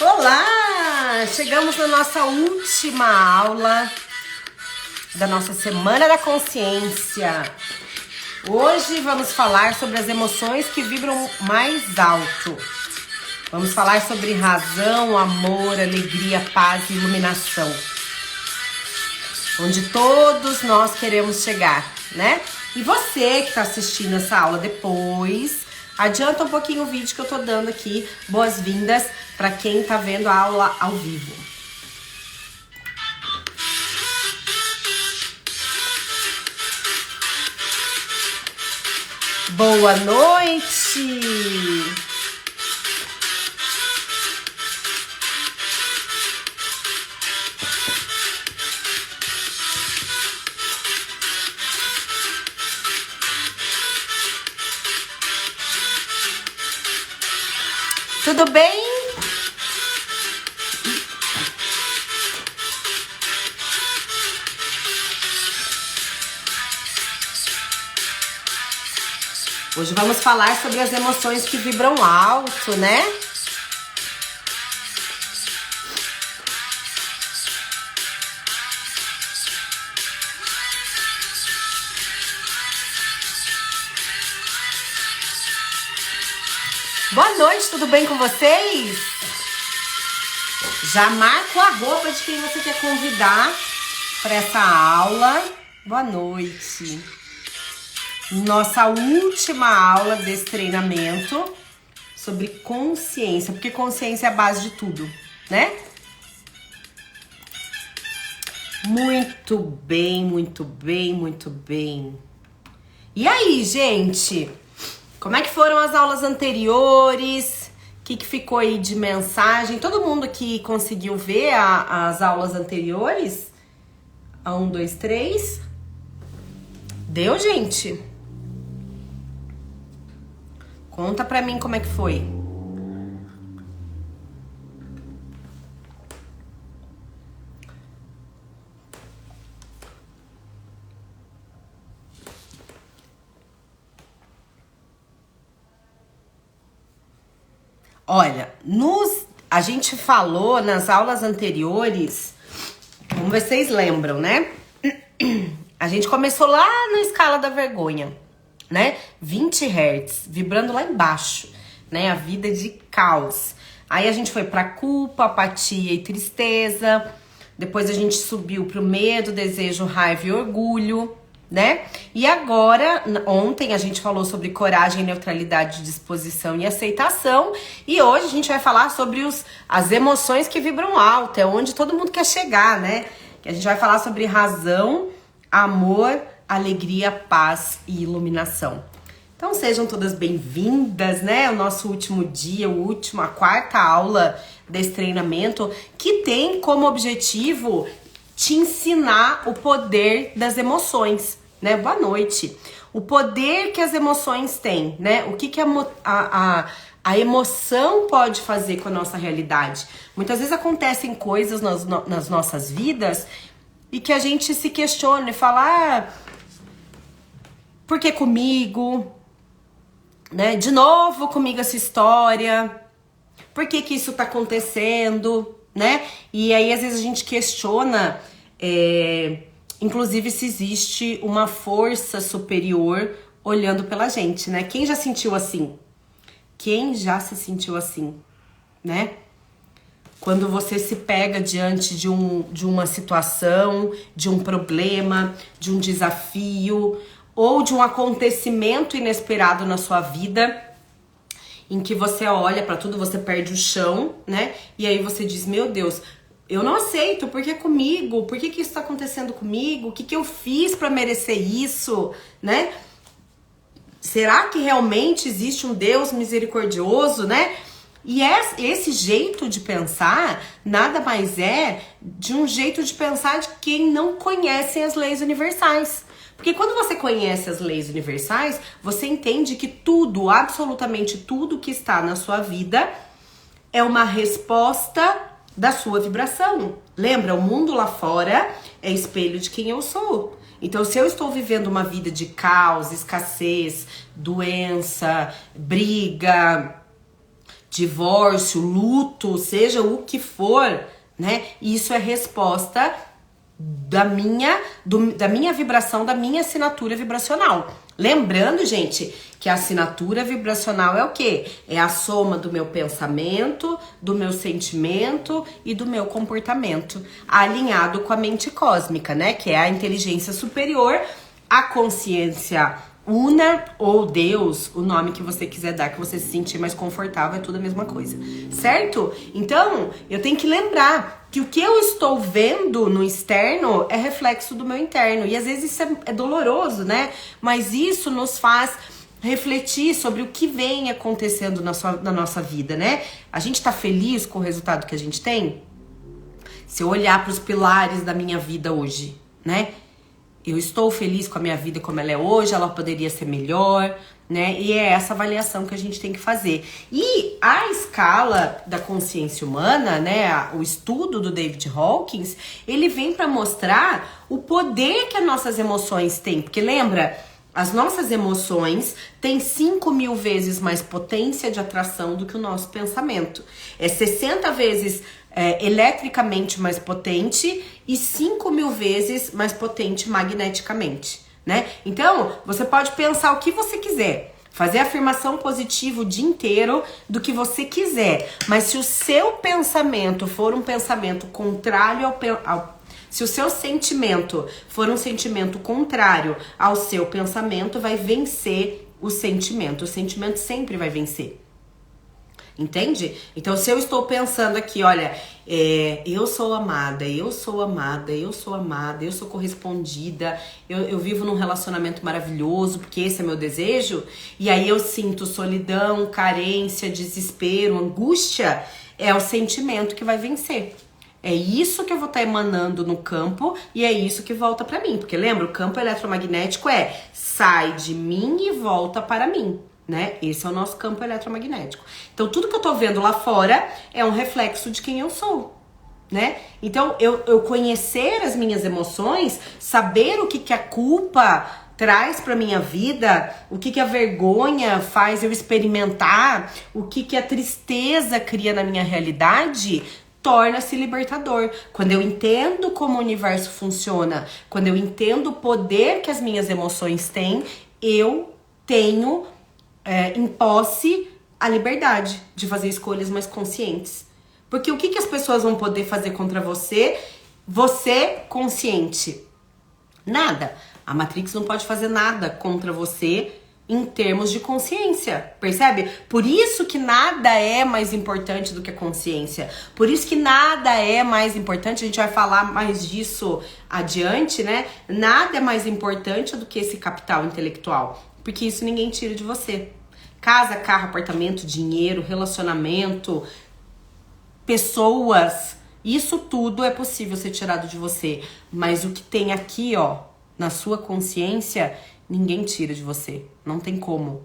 Olá! Chegamos na nossa última aula da nossa Semana da Consciência. Hoje vamos falar sobre as emoções que vibram mais alto. Vamos falar sobre razão, amor, alegria, paz e iluminação. Onde todos nós queremos chegar, né? E você que está assistindo essa aula depois, adianta um pouquinho o vídeo que eu tô dando aqui. Boas-vindas para quem tá vendo a aula ao vivo. Boa noite! Tudo bem? Hoje vamos falar sobre as emoções que vibram alto, né? Boa noite, tudo bem com vocês? Já marca o arroba de quem você quer convidar para essa aula. Boa noite. Nossa última aula desse treinamento sobre consciência, porque consciência é a base de tudo, né? Muito bem, muito bem, muito bem. E aí, gente? Como é que foram as aulas anteriores? O que ficou aí de mensagem? Todo mundo aqui conseguiu ver as aulas anteriores? A 1, 2, 3. Deu, gente? Conta pra mim como é que foi. Olha, a gente falou nas aulas anteriores, vamos ver se vocês lembram, né? A gente começou lá na escala da vergonha, né? 20 Hz, vibrando lá embaixo, né? A vida de caos. Aí a gente foi pra culpa, apatia e tristeza. Depois a gente subiu pro medo, desejo, raiva e orgulho, né? E agora, ontem a gente falou sobre coragem, neutralidade, disposição e aceitação. E hoje a gente vai falar sobre as emoções que vibram alto, é onde todo mundo quer chegar, né? A gente vai falar sobre razão, amor, alegria, paz e iluminação. Então sejam todas bem-vindas, né? O nosso último dia, a quarta aula desse treinamento, que tem como objetivo te ensinar o poder das emoções, né? Boa noite. O poder que as emoções têm, né? O que a emoção pode fazer com a nossa realidade. Muitas vezes acontecem coisas nas nossas vidas e que a gente se questiona e fala, por que comigo? Né? De novo comigo essa história? Por que isso tá acontecendo? Né? E aí às vezes a gente questiona, inclusive se existe uma força superior olhando pela gente, né? Quem já sentiu assim? Quem já se sentiu assim, né? Quando você se pega diante de uma situação, de um problema, de um desafio ou de um acontecimento inesperado na sua vida, em que você olha pra tudo, você perde o chão, né? E aí você diz, meu Deus, eu não aceito, por que comigo? Por que isso tá acontecendo comigo? O que eu fiz pra merecer isso, né? Será que realmente existe um Deus misericordioso, né? E esse jeito de pensar nada mais é de um jeito de pensar de quem não conhece as leis universais. Porque quando você conhece as leis universais, você entende que tudo, absolutamente tudo que está na sua vida é uma resposta da sua vibração. Lembra, o mundo lá fora é espelho de quem eu sou. Então, se eu estou vivendo uma vida de caos, escassez, doença, briga, divórcio, luto, seja o que for, né? Isso é resposta da minha vibração, da minha assinatura vibracional. Lembrando, gente, que a assinatura vibracional é o quê? É a soma do meu pensamento, do meu sentimento e do meu comportamento, alinhado com a mente cósmica, né? Que é a inteligência superior, a consciência una ou Deus, o nome que você quiser dar, que você se sentir mais confortável, é tudo a mesma coisa, certo? Então, eu tenho que lembrar que o que eu estou vendo no externo é reflexo do meu interno. E às vezes isso é doloroso, né? Mas isso nos faz refletir sobre o que vem acontecendo na nossa vida, né? A gente tá feliz com o resultado que a gente tem? Se eu olhar para os pilares da minha vida hoje, né? Eu estou feliz com a minha vida como ela é hoje, ela poderia ser melhor, né? E é essa avaliação que a gente tem que fazer. E a escala da consciência humana, né? O estudo do David Hawkins, ele vem para mostrar o poder que as nossas emoções têm. Porque lembra, as nossas emoções têm 5.000 vezes mais potência de atração do que o nosso pensamento. É 60 vezes eletricamente mais potente e 5.000 vezes mais potente magneticamente, né? Então, você pode pensar o que você quiser, fazer afirmação positiva o dia inteiro do que você quiser, mas se o seu pensamento for um pensamento contrário se o seu sentimento for um sentimento contrário ao seu pensamento, vai vencer o sentimento. O sentimento sempre vai vencer. Entende? Então, se eu estou pensando aqui, olha, eu sou amada, eu sou amada, eu sou amada, eu sou correspondida, eu vivo num relacionamento maravilhoso, porque esse é meu desejo, e aí eu sinto solidão, carência, desespero, angústia, é o sentimento que vai vencer. É isso que eu vou estar emanando no campo e é isso que volta pra mim. Porque lembra, o campo eletromagnético sai de mim e volta para mim, né? Esse é o nosso campo eletromagnético. Então, tudo que eu tô vendo lá fora é um reflexo de quem eu sou, né? Então, eu conhecer as minhas emoções, saber o que a culpa traz pra minha vida, o que a vergonha faz eu experimentar, o que a tristeza cria na minha realidade, torna-se libertador. Quando eu entendo como o universo funciona, quando eu entendo o poder que as minhas emoções têm, eu tenho em posse a liberdade de fazer escolhas mais conscientes. Porque o que as pessoas vão poder fazer contra você consciente? Nada. A Matrix não pode fazer nada contra você em termos de consciência, percebe? Por isso que nada é mais importante do que a consciência. Por isso que nada é mais importante, a gente vai falar mais disso adiante, né? Nada é mais importante do que esse capital intelectual, porque isso ninguém tira de você. Casa, carro, apartamento, dinheiro, relacionamento, pessoas, isso tudo é possível ser tirado de você. Mas o que tem aqui, ó, na sua consciência, ninguém tira de você. Não tem como.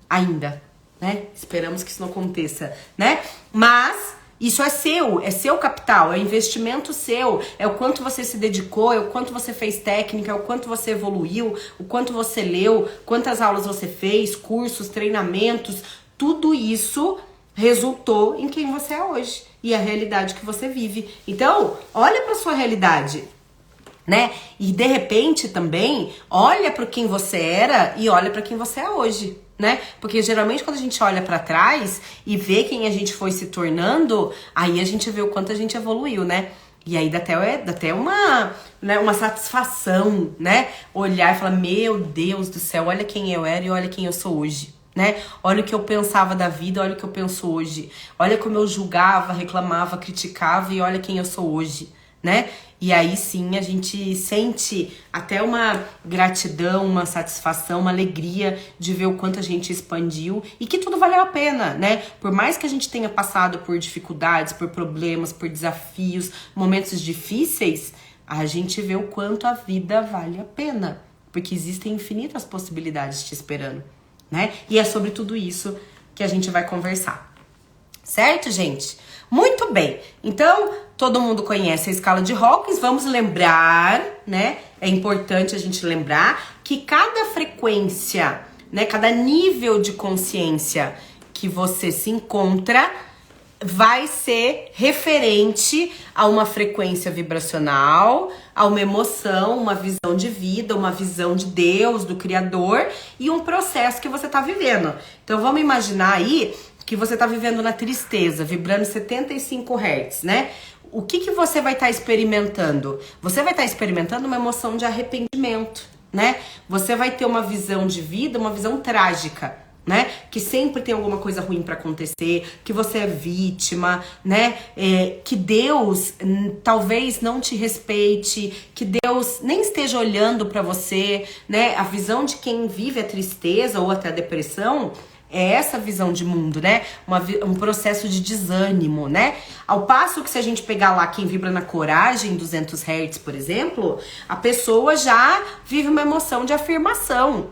Ainda, né? Esperamos que isso não aconteça, né? Mas isso é seu capital, é investimento seu, é o quanto você se dedicou, é o quanto você fez técnica, é o quanto você evoluiu, o quanto você leu, quantas aulas você fez, cursos, treinamentos, tudo isso resultou em quem você é hoje e a realidade que você vive. Então, olha para sua realidade, né? E de repente também olha para quem você era e olha para quem você é hoje, né? Porque geralmente quando a gente olha para trás e vê quem a gente foi se tornando, aí a gente vê o quanto a gente evoluiu, né? E aí dá até uma satisfação, né? Olhar e falar, meu Deus do céu, olha quem eu era e olha quem eu sou hoje, né? Olha o que eu pensava da vida, olha o que eu penso hoje. Olha como eu julgava, reclamava, criticava e olha quem eu sou hoje, né? E aí sim a gente sente até uma gratidão, uma satisfação, uma alegria de ver o quanto a gente expandiu e que tudo valeu a pena, né? Por mais que a gente tenha passado por dificuldades, por problemas, por desafios, momentos difíceis, a gente vê o quanto a vida vale a pena, porque existem infinitas possibilidades te esperando, né? E é sobre tudo isso que a gente vai conversar. Certo, gente? Muito bem. Então, todo mundo conhece a escala de Hawkins. Vamos lembrar, né? É importante a gente lembrar que cada frequência, né? Cada nível de consciência que você se encontra vai ser referente a uma frequência vibracional, a uma emoção, uma visão de vida, uma visão de Deus, do Criador e um processo que você tá vivendo. Então vamos imaginar aí que você tá vivendo na tristeza, vibrando 75 Hz, né? O que você vai estar experimentando? Você vai estar experimentando uma emoção de arrependimento, né? Você vai ter uma visão de vida, uma visão trágica, né? Que sempre tem alguma coisa ruim pra acontecer, que você é vítima, né? Que Deus talvez não te respeite, que Deus nem esteja olhando pra você, né? A visão de quem vive a tristeza ou até a depressão é essa visão de mundo, né? Um processo de desânimo, né? Ao passo que se a gente pegar lá quem vibra na coragem, 200 Hz, por exemplo, a pessoa já vive uma emoção de afirmação,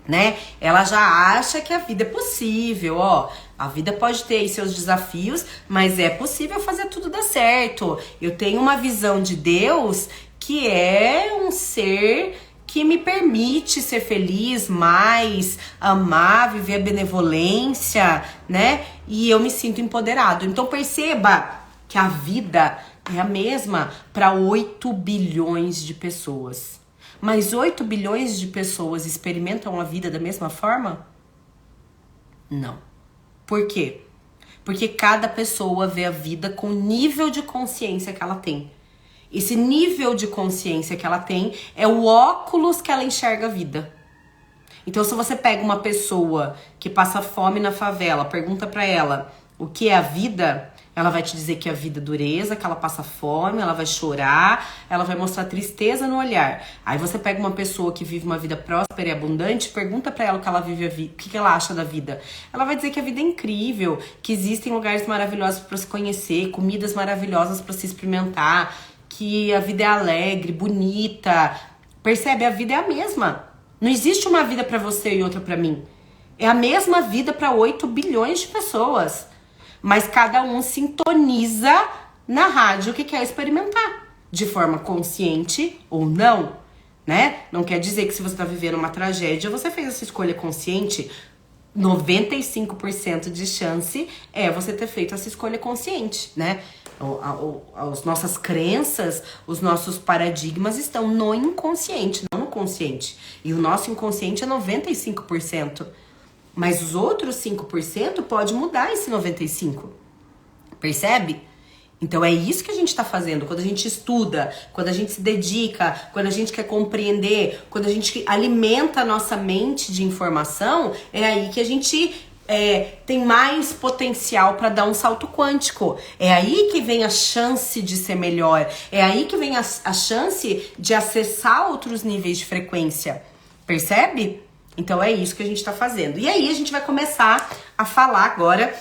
né? Ela já acha que a vida é possível, ó. A vida pode ter aí seus desafios, mas é possível fazer tudo dar certo. Eu tenho uma visão de Deus que é um ser que me permite ser feliz, mais amar, viver a benevolência, né? E eu me sinto empoderado. Então perceba que a vida é a mesma para 8 bilhões de pessoas. Mas 8 bilhões de pessoas experimentam a vida da mesma forma? Não. Por quê? Porque cada pessoa vê a vida com o nível de consciência que ela tem. Esse nível de consciência que ela tem é o óculos que ela enxerga a vida. Então, se você pega uma pessoa que passa fome na favela, pergunta pra ela o que é a vida, ela vai te dizer que a vida é dureza, que ela passa fome, ela vai chorar, ela vai mostrar tristeza no olhar. Aí você pega uma pessoa que vive uma vida próspera e abundante, pergunta pra ela o que ela vive a vida, o que ela acha da vida. Ela vai dizer que a vida é incrível, que existem lugares maravilhosos pra se conhecer, comidas maravilhosas pra se experimentar, que a vida é alegre, bonita. Percebe? A vida é a mesma. Não existe uma vida pra você e outra pra mim. É a mesma vida pra 8 bilhões de pessoas. Mas cada um sintoniza na rádio que quer experimentar, de forma consciente ou não, né? Não quer dizer que se você tá vivendo uma tragédia, você fez essa escolha consciente. 95% de chance é você ter feito essa escolha consciente, né? As nossas crenças, os nossos paradigmas estão no inconsciente, não no consciente. E o nosso inconsciente é 95%. Mas os outros 5% pode mudar esse 95%. Percebe? Então é isso que a gente tá fazendo. Quando a gente estuda, quando a gente se dedica, quando a gente quer compreender, quando a gente alimenta a nossa mente de informação, é aí que a gente tem mais potencial para dar um salto quântico. É aí que vem a chance de ser melhor. É aí que vem a chance de acessar outros níveis de frequência. Percebe? Então é isso que a gente tá fazendo. E aí a gente vai começar a falar agora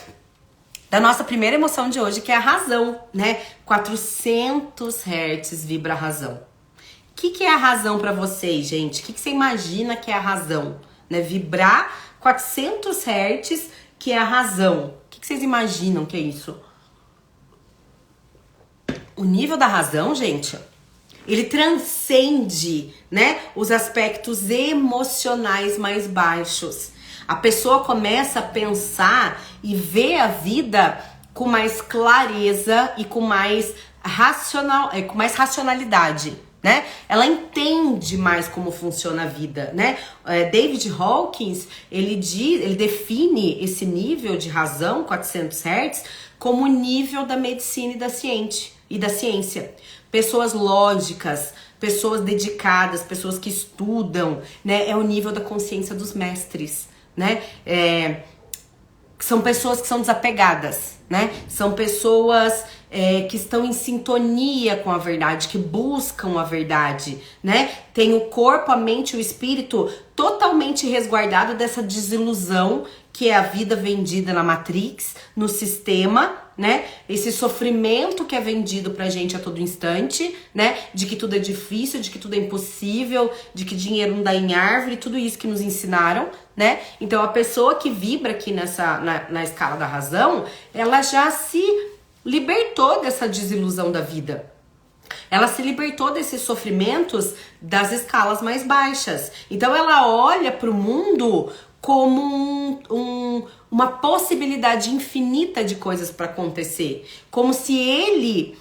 da nossa primeira emoção de hoje, que é a razão, né? 400 Hz vibra a razão. O que é a razão pra vocês, gente? O que você imagina que é a razão? Né? Vibrar 400 Hz, que é a razão. O que vocês imaginam que é isso? O nível da razão, gente, ele transcende, né, os aspectos emocionais mais baixos. A pessoa começa a pensar e ver a vida com mais clareza e com mais racionalidade, né? Ela entende mais como funciona a vida, né? David Hawkins, ele define esse nível de razão, 400 Hz, como o nível da medicina e da ciência. Pessoas lógicas, pessoas dedicadas, pessoas que estudam, né? É o nível da consciência dos mestres, né? São pessoas que são desapegadas, né? São pessoas que estão em sintonia com a verdade, que buscam a verdade, né? Tem o corpo, a mente e o espírito totalmente resguardado dessa desilusão que é a vida vendida na Matrix, no sistema, né? Esse sofrimento que é vendido pra gente a todo instante, né? De que tudo é difícil, de que tudo é impossível, de que dinheiro não dá em árvore, tudo isso que nos ensinaram, né? Então a pessoa que vibra aqui na escala da razão, ela já se libertou dessa desilusão da vida. Ela se libertou desses sofrimentos das escalas mais baixas. Então ela olha pro mundo como uma possibilidade infinita de coisas para acontecer, como se ele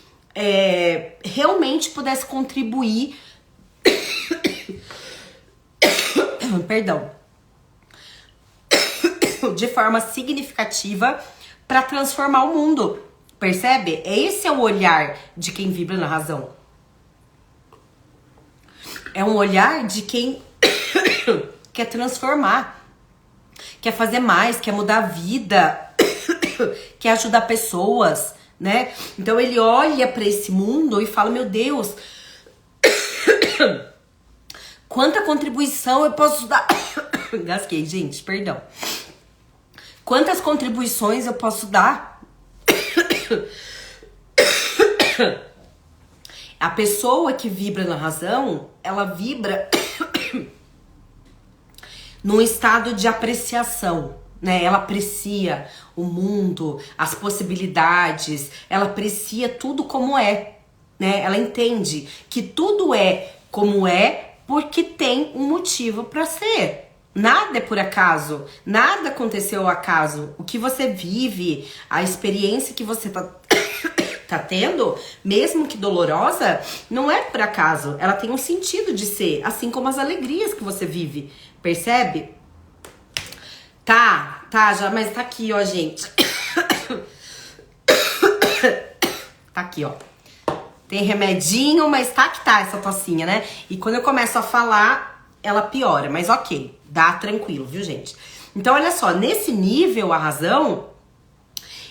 realmente pudesse contribuir, perdão, de forma significativa para transformar o mundo. Percebe? Esse é o olhar de quem vibra na razão. É um olhar de quem quer transformar, quer fazer mais, quer mudar a vida, quer ajudar pessoas, né? Então ele olha para esse mundo e fala: meu Deus, quanta contribuição eu posso dar. Gasguei, gente, perdão. Quantas contribuições eu posso dar? A pessoa que vibra na razão, ela vibra num estado de apreciação, né? Ela aprecia o mundo, as possibilidades, ela aprecia tudo como é, né? Ela entende que tudo é como é porque tem um motivo para ser. Nada é por acaso, nada aconteceu ao acaso. O que você vive, a experiência que você tá tendo, mesmo que dolorosa, não é por acaso. Ela tem um sentido de ser, assim como as alegrias que você vive. Percebe? Tá, já, mas tá aqui, ó, gente. Tá aqui, ó. Tem remedinho, mas tá que tá essa tossinha, né? E quando eu começo a falar, ela piora. Mas ok, dá tranquilo, viu, gente? Então, olha só, nesse nível, a razão,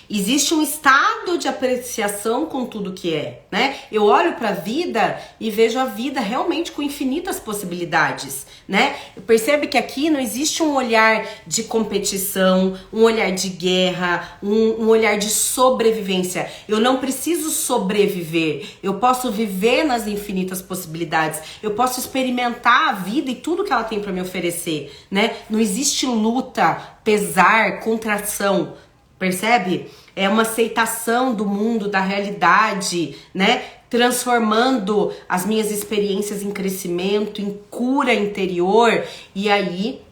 existe um estado de apreciação com tudo que é, né? Eu olho pra vida e vejo a vida realmente com infinitas possibilidades, né? Percebe que aqui não existe um olhar de competição, um olhar de guerra, um olhar de sobrevivência. Eu não preciso sobreviver, eu posso viver nas infinitas possibilidades, eu posso experimentar a vida e tudo que ela tem pra me oferecer, né? Não existe luta, pesar, contração. Percebe? É uma aceitação do mundo, da realidade, né? Transformando as minhas experiências em crescimento, em cura interior. E aí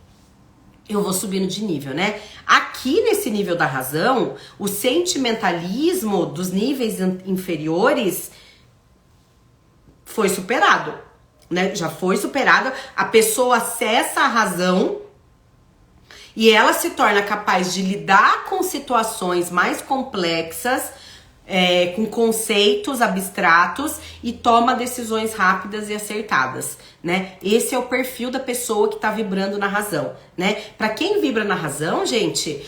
eu vou subindo de nível, né? Aqui nesse nível da razão, o sentimentalismo dos níveis inferiores foi superado, né? Já foi superado. A pessoa acessa a razão e ela se torna capaz de lidar com situações mais complexas, com conceitos abstratos e toma decisões rápidas e acertadas, né? Esse é o perfil da pessoa que tá vibrando na razão, né? Pra quem vibra na razão, gente,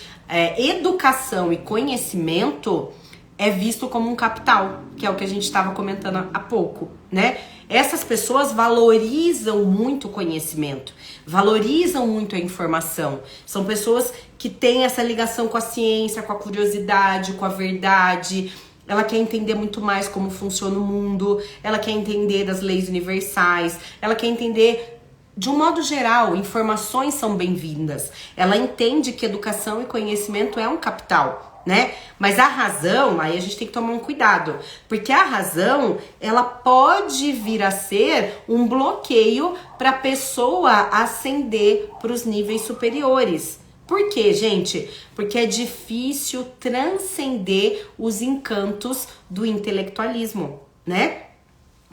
educação e conhecimento é visto como um capital, que é o que a gente estava comentando há pouco, né? Essas pessoas valorizam muito o conhecimento, valorizam muito a informação. São pessoas que têm essa ligação com a ciência, com a curiosidade, com a verdade. Ela quer entender muito mais como funciona o mundo, ela quer entender das leis universais, ela quer entender, de um modo geral, informações são bem-vindas. Ela entende que educação e conhecimento é um capital, né? Mas a razão, aí a gente tem que tomar um cuidado, porque a razão, ela pode vir a ser um bloqueio para a pessoa ascender para os níveis superiores. Por quê, gente? Porque é difícil transcender os encantos do intelectualismo, né?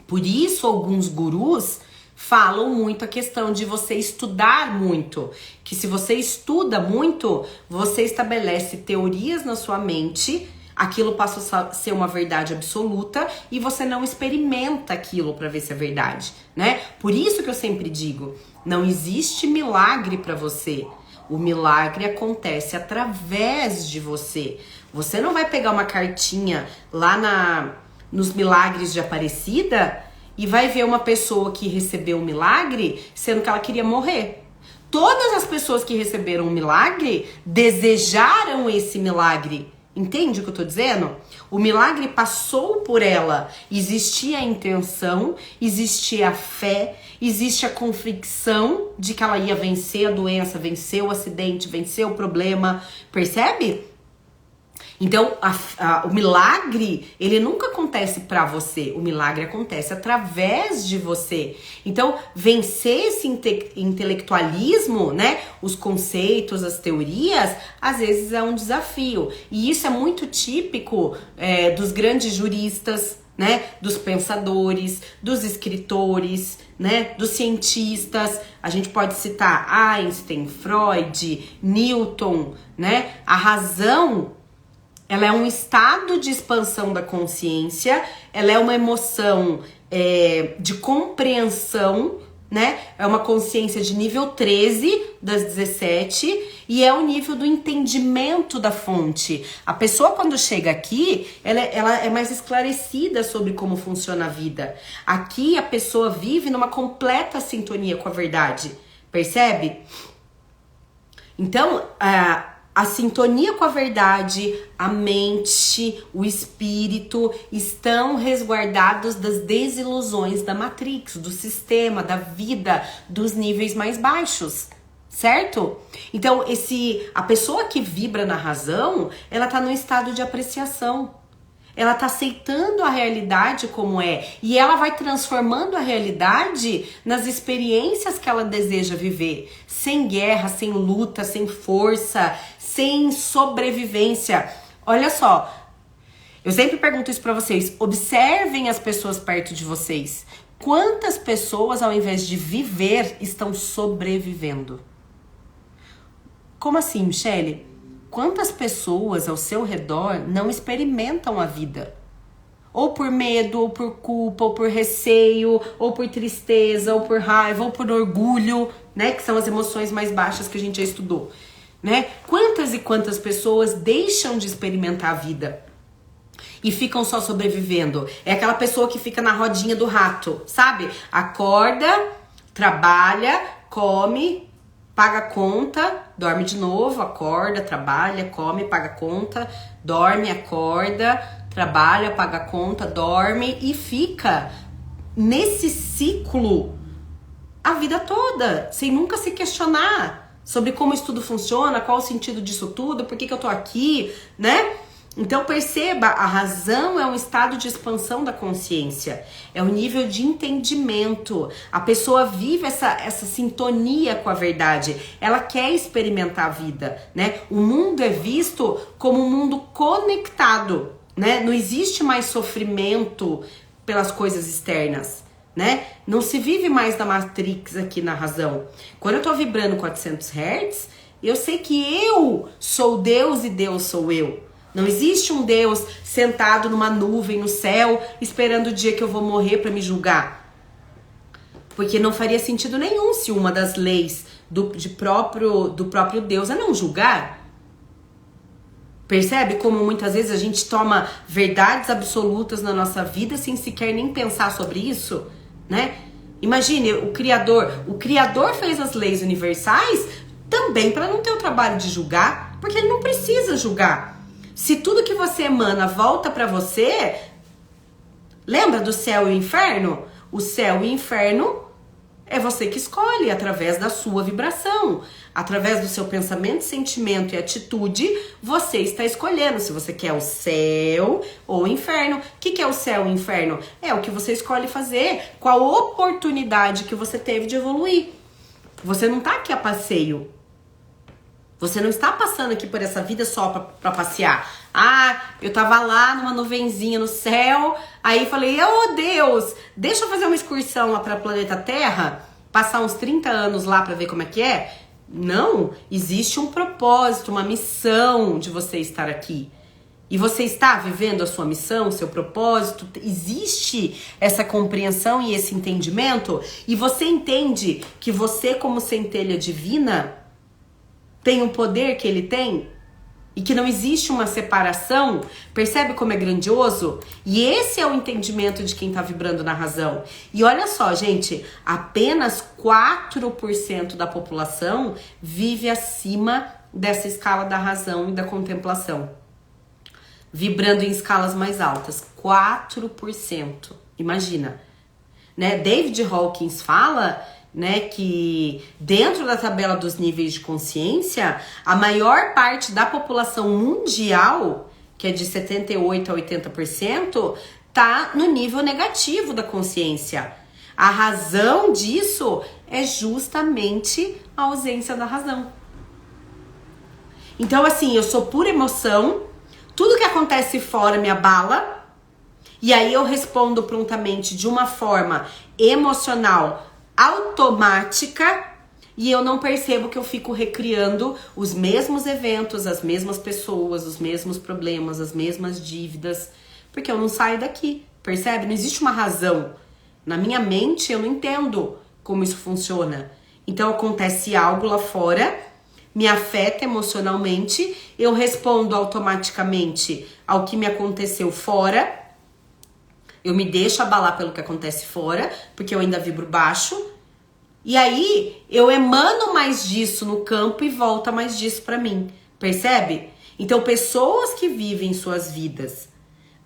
Por isso, alguns gurus falam muito a questão de você estudar muito, que se você estuda muito, você estabelece teorias na sua mente, aquilo passa a ser uma verdade absoluta e você não experimenta aquilo para ver se é verdade, né? Por isso que eu sempre digo, não existe milagre para você. O milagre acontece através de você. Você não vai pegar uma cartinha lá nos milagres de Aparecida e vai ver uma pessoa que recebeu um milagre, sendo que ela queria morrer. Todas as pessoas que receberam um milagre desejaram esse milagre. Entende o que eu tô dizendo? O milagre passou por ela. Existia a intenção, existia a fé, existe a convicção de que ela ia vencer a doença, vencer o acidente, vencer o problema. Percebe? Então, o milagre, ele nunca acontece pra você. O milagre acontece através de você. Então, vencer esse intelectualismo, né? Os conceitos, as teorias, às vezes é um desafio. E isso é muito típico dos grandes juristas, né? Dos pensadores, dos escritores, né? Dos cientistas. A gente pode citar Einstein, Freud, Newton, né? A razão, ela é um estado de expansão da consciência, ela é uma emoção de compreensão, né? É uma consciência de nível 13 das 17 e é o nível do entendimento da fonte. A pessoa, quando chega aqui, ela é mais esclarecida sobre como funciona a vida. Aqui a pessoa vive numa completa sintonia com a verdade, percebe? Então, a sintonia com a verdade, a mente, o espírito estão resguardados das desilusões da Matrix, do sistema, da vida, dos níveis mais baixos, certo? Então, a pessoa que vibra na razão, ela tá num estado de apreciação. Ela tá aceitando a realidade como é. E ela vai transformando a realidade nas experiências que ela deseja viver. Sem guerra, sem luta, sem força, sem sobrevivência. Olha só, eu sempre pergunto isso pra vocês. Observem as pessoas perto de vocês. Quantas pessoas, ao invés de viver, estão sobrevivendo? Como assim, Michele? Quantas pessoas ao seu redor não experimentam a vida? Ou por medo, ou por culpa, ou por receio, ou por tristeza, ou por raiva, ou por orgulho, né? Que são as emoções mais baixas que a gente já estudou, né? Quantas e quantas pessoas deixam de experimentar a vida e ficam só sobrevivendo? É aquela pessoa que fica na rodinha do rato, sabe? Acorda, trabalha, come, paga conta, dorme de novo, acorda, trabalha, come, paga conta, dorme, acorda, trabalha, paga conta, dorme e fica nesse ciclo a vida toda, sem nunca se questionar sobre como isso tudo funciona, qual o sentido disso tudo, por que eu tô aqui, né? Então perceba, a razão é um estado de expansão da consciência, é um nível de entendimento. A pessoa vive essa sintonia com a verdade, ela quer experimentar a vida, né? O mundo é visto como um mundo conectado, né? Não existe mais sofrimento pelas coisas externas, né? Não se vive mais da Matrix aqui na razão. Quando eu tô vibrando 400 Hz, eu sei que eu sou Deus e Deus sou eu. Não existe um Deus sentado numa nuvem no céu, esperando o dia que eu vou morrer para me julgar. Porque não faria sentido nenhum se uma das leis do próprio Deus é não julgar. Percebe como muitas vezes a gente toma verdades absolutas na nossa vida sem sequer nem pensar sobre isso, né? Imagine, o Criador fez as leis universais também para não ter o trabalho de julgar, porque ele não precisa julgar. Se tudo que você emana volta pra você, lembra do céu e o inferno? O céu e o inferno é você que escolhe através da sua vibração. Através do seu pensamento, sentimento e atitude, você está escolhendo se você quer o céu ou o inferno. O que é o céu e o inferno? É o que você escolhe fazer com a oportunidade que você teve de evoluir. Você não tá aqui a passeio. Você não está passando aqui por essa vida só pra passear. Ah, eu tava lá numa nuvenzinha no céu, aí falei, oh Deus, deixa eu fazer uma excursão lá pra planeta Terra, passar uns 30 anos lá pra ver como é que é. Não, existe um propósito, uma missão de você estar aqui. E você está vivendo a sua missão, o seu propósito? Existe essa compreensão e esse entendimento? E você entende que você, como centelha divina, tem o poder que ele tem e que não existe uma separação? Percebe como é grandioso? E esse é o entendimento de quem tá vibrando na razão. E olha só, gente, apenas 4% da população vive acima dessa escala da razão e da contemplação, vibrando em escalas mais altas. 4%. Imagina, né? David Hawkins fala, né, que dentro da tabela dos níveis de consciência, a maior parte da população mundial que é de 78% a 80%, tá no nível negativo da consciência. A razão disso é justamente a ausência da razão. Então, assim, eu sou pura emoção, tudo que acontece fora me abala, e aí eu respondo prontamente de uma forma emocional automática, e eu não percebo que eu fico recriando os mesmos eventos, as mesmas pessoas, os mesmos problemas, as mesmas dívidas, porque eu não saio daqui, percebe? Não existe uma razão. Na minha mente eu não entendo como isso funciona. Então acontece algo lá fora, me afeta emocionalmente, eu respondo automaticamente ao que me aconteceu fora, eu me deixo abalar pelo que acontece fora, porque eu ainda vibro baixo, e aí eu emano mais disso no campo e volta mais disso pra mim, percebe? Então pessoas que vivem suas vidas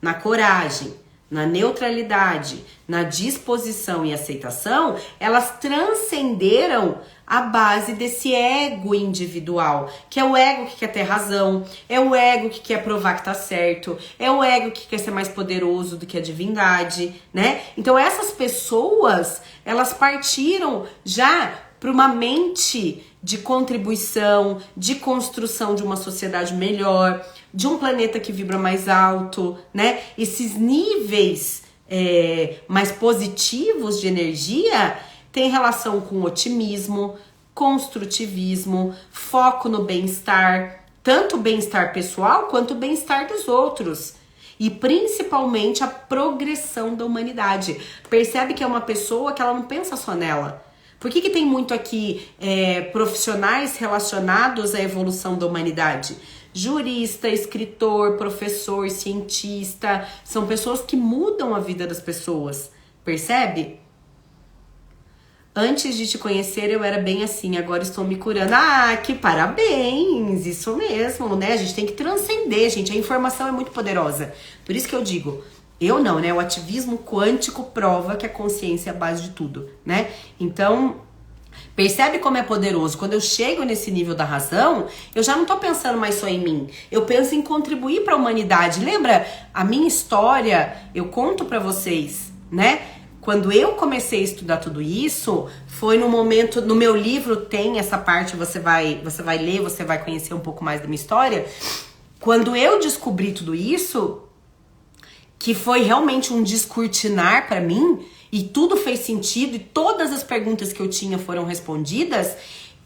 na coragem, na neutralidade, na disposição e aceitação, elas transcenderam a base desse ego individual, que é o ego que quer ter razão, é o ego que quer provar que tá certo, é o ego que quer ser mais poderoso do que a divindade, né? Então essas pessoas, elas partiram já para uma mente de contribuição, de construção de uma sociedade melhor, de um planeta que vibra mais alto, né? Esses níveis mais positivos de energia têm relação com otimismo, construtivismo, foco no bem-estar, tanto o bem-estar pessoal quanto o bem-estar dos outros. E principalmente a progressão da humanidade. Percebe que é uma pessoa que ela não pensa só nela. Por que tem muito aqui profissionais relacionados à evolução da humanidade? Jurista, escritor, professor, cientista, são pessoas que mudam a vida das pessoas, percebe? Antes de te conhecer eu era bem assim, agora estou me curando. Ah, que parabéns, isso mesmo, né? A gente tem que transcender, gente, a informação é muito poderosa. Por isso que eu digo, eu não, né? O ativismo quântico prova que a consciência é a base de tudo, né? Então, percebe como é poderoso? Quando eu chego nesse nível da razão, eu já não tô pensando mais só em mim. Eu penso em contribuir para a humanidade. Lembra a minha história? Eu conto para vocês, né? Quando eu comecei a estudar tudo isso, foi no momento, no meu livro tem essa parte, você vai ler, você vai conhecer um pouco mais da minha história. Quando eu descobri tudo isso, que foi realmente um descortinar para mim, e tudo fez sentido, e todas as perguntas que eu tinha foram respondidas,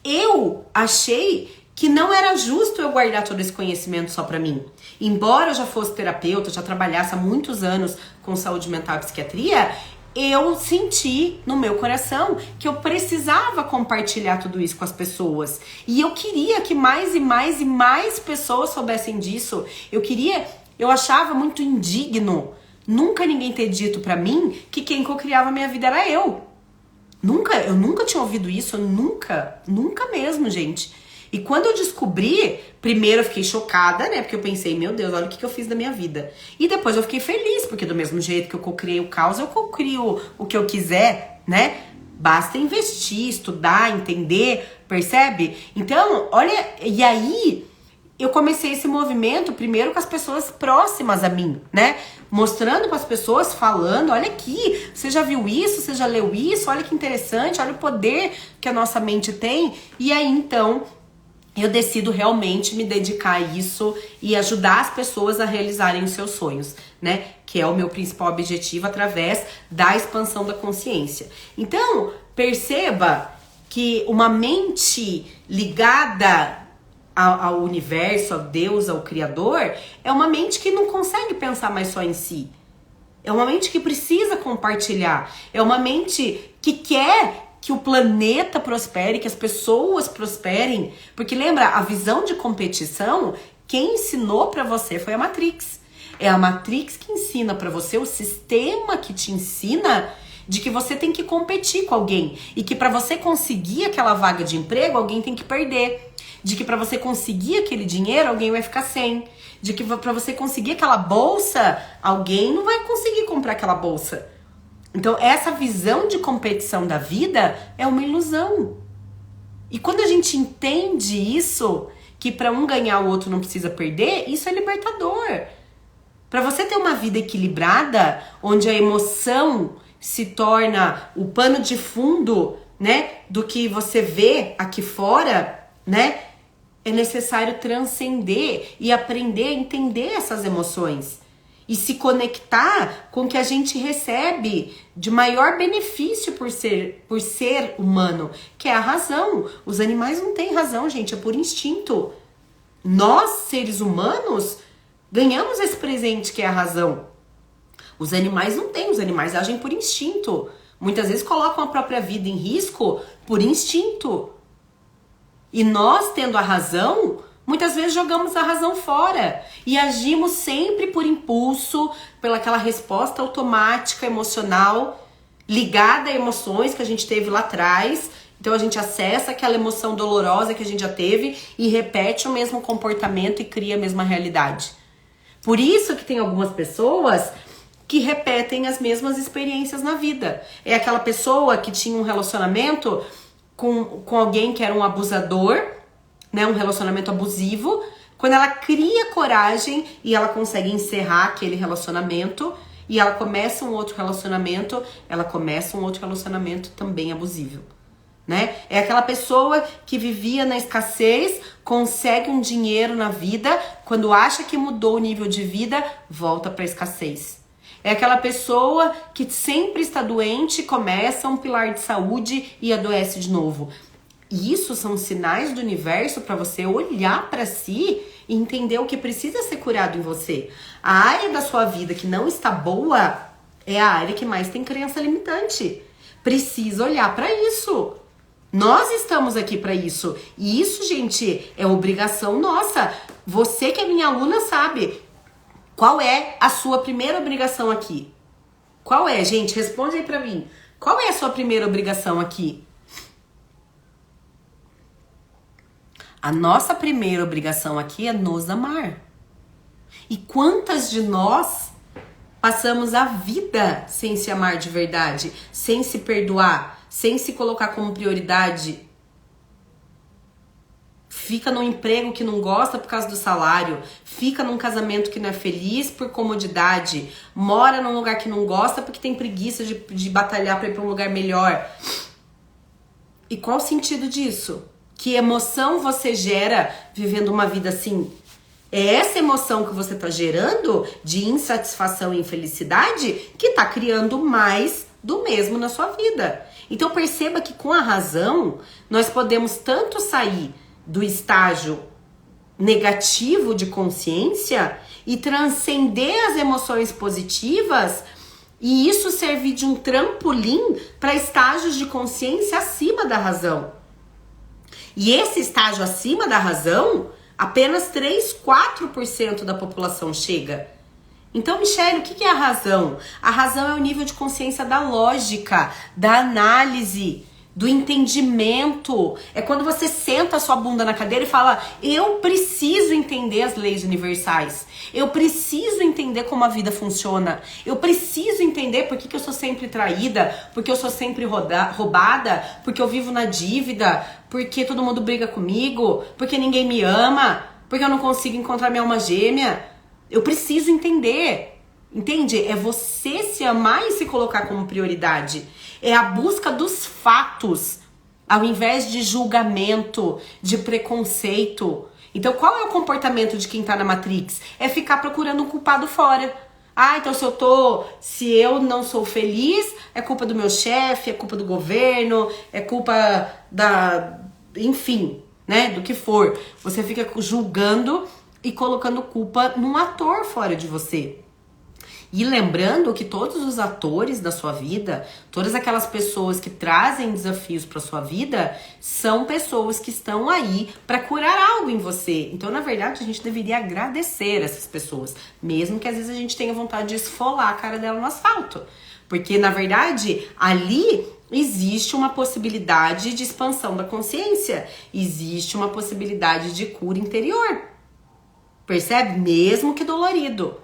eu achei que não era justo eu guardar todo esse conhecimento só pra mim. Embora eu já fosse terapeuta, já trabalhasse há muitos anos com saúde mental e psiquiatria, eu senti no meu coração que eu precisava compartilhar tudo isso com as pessoas. E eu queria que mais e mais e mais pessoas soubessem disso. Eu achava muito indigno nunca ninguém ter dito pra mim que quem cocriava a minha vida era eu. Eu nunca tinha ouvido isso, nunca mesmo, gente. E quando eu descobri, primeiro eu fiquei chocada, né? Porque eu pensei, meu Deus, olha o que eu fiz da minha vida. E depois eu fiquei feliz, porque do mesmo jeito que eu cocriei o caos, eu cocrio o que eu quiser, né? Basta investir, estudar, entender, percebe? Então, olha, e aí eu comecei esse movimento primeiro com as pessoas próximas a mim, né? Mostrando para as pessoas, falando, olha aqui, você já viu isso, você já leu isso, olha que interessante, olha o poder que a nossa mente tem. E aí, então, eu decido realmente me dedicar a isso e ajudar as pessoas a realizarem os seus sonhos, né? Que é o meu principal objetivo através da expansão da consciência. Então, perceba que uma mente ligada ao universo, ao Deus, ao Criador, é uma mente que não consegue pensar mais só em si. É uma mente que precisa compartilhar. É uma mente que quer que o planeta prospere, que as pessoas prosperem. Porque lembra, a visão de competição, quem ensinou pra você foi a Matrix. É a Matrix que ensina pra você, o sistema que te ensina de que você tem que competir com alguém. E que pra você conseguir aquela vaga de emprego, alguém tem que perder. De que pra você conseguir aquele dinheiro, alguém vai ficar sem. De que pra você conseguir aquela bolsa, alguém não vai conseguir comprar aquela bolsa. Então, essa visão de competição da vida é uma ilusão. E quando a gente entende isso, que para um ganhar o outro não precisa perder, isso é libertador. Para você ter uma vida equilibrada, onde a emoção se torna o pano de fundo, né, do que você vê aqui fora, né, é necessário transcender e aprender a entender essas emoções e se conectar com o que a gente recebe de maior benefício por ser humano, que é a razão. Os animais não têm razão, gente, é por instinto. Nós, seres humanos, ganhamos esse presente que é a razão. Os animais não têm, os animais agem por instinto. Muitas vezes colocam a própria vida em risco por instinto. E nós, tendo a razão, muitas vezes jogamos a razão fora e agimos sempre por impulso, pelaquela resposta automática, emocional, ligada a emoções que a gente teve lá atrás. Então a gente acessa aquela emoção dolorosa que a gente já teve e repete o mesmo comportamento e cria a mesma realidade. Por isso que tem algumas pessoas que repetem as mesmas experiências na vida. É aquela pessoa que tinha um relacionamento com alguém que era um abusador, né, um relacionamento abusivo. Quando ela cria coragem e ela consegue encerrar aquele relacionamento e ela começa um outro relacionamento, também abusivo, né? É aquela pessoa que vivia na escassez, consegue um dinheiro na vida, quando acha que mudou o nível de vida, volta para a escassez. É aquela pessoa que sempre está doente, começa um pilar de saúde e adoece de novo. E isso são sinais do universo para você olhar para si e entender o que precisa ser curado em você. A área da sua vida que não está boa é a área que mais tem crença limitante. Precisa olhar para isso. Nós estamos aqui para isso. E isso, gente, é obrigação nossa. Você que é minha aluna sabe. Qual é a sua primeira obrigação aqui? Qual é, gente? Responde aí pra mim. Qual é a sua primeira obrigação aqui? A nossa primeira obrigação aqui é nos amar. E quantas de nós passamos a vida sem se amar de verdade, sem se perdoar, sem se colocar como prioridade? Fica num emprego que não gosta por causa do salário, fica num casamento que não é feliz por comodidade, mora num lugar que não gosta porque tem preguiça de batalhar para ir para um lugar melhor. E qual o sentido disso? Que emoção você gera vivendo uma vida assim? É essa emoção que você está gerando de insatisfação e infelicidade que está criando mais do mesmo na sua vida. Então perceba que com a razão nós podemos tanto sair do estágio negativo de consciência e transcender as emoções positivas e isso servir de um trampolim para estágios de consciência acima da razão. E esse estágio acima da razão, apenas 3, 4% da população chega. Então, Michele, o que é a razão? A razão é o nível de consciência da lógica, da análise, do entendimento. É quando você senta a sua bunda na cadeira e fala: eu preciso entender as leis universais. Eu preciso entender como a vida funciona. Eu preciso entender por que eu sou sempre traída, porque eu sou sempre roubada, porque eu vivo na dívida, porque todo mundo briga comigo, porque ninguém me ama, porque eu não consigo encontrar minha alma gêmea. Eu preciso entender. Entende? É você se amar e se colocar como prioridade. É a busca dos fatos, ao invés de julgamento, de preconceito. Então, qual é o comportamento de quem tá na Matrix? É ficar procurando um culpado fora. Ah, então se eu não sou feliz, é culpa do meu chefe, é culpa do governo, é culpa enfim, né, do que for. Você fica julgando e colocando culpa num ator fora de você. E lembrando que todos os atores da sua vida, todas aquelas pessoas que trazem desafios para sua vida, são pessoas que estão aí para curar algo em você. Então, na verdade, a gente deveria agradecer essas pessoas, mesmo que às vezes a gente tenha vontade de esfolar a cara dela no asfalto. Porque, na verdade, ali existe uma possibilidade de expansão da consciência, existe uma possibilidade de cura interior. Percebe? Mesmo que dolorido.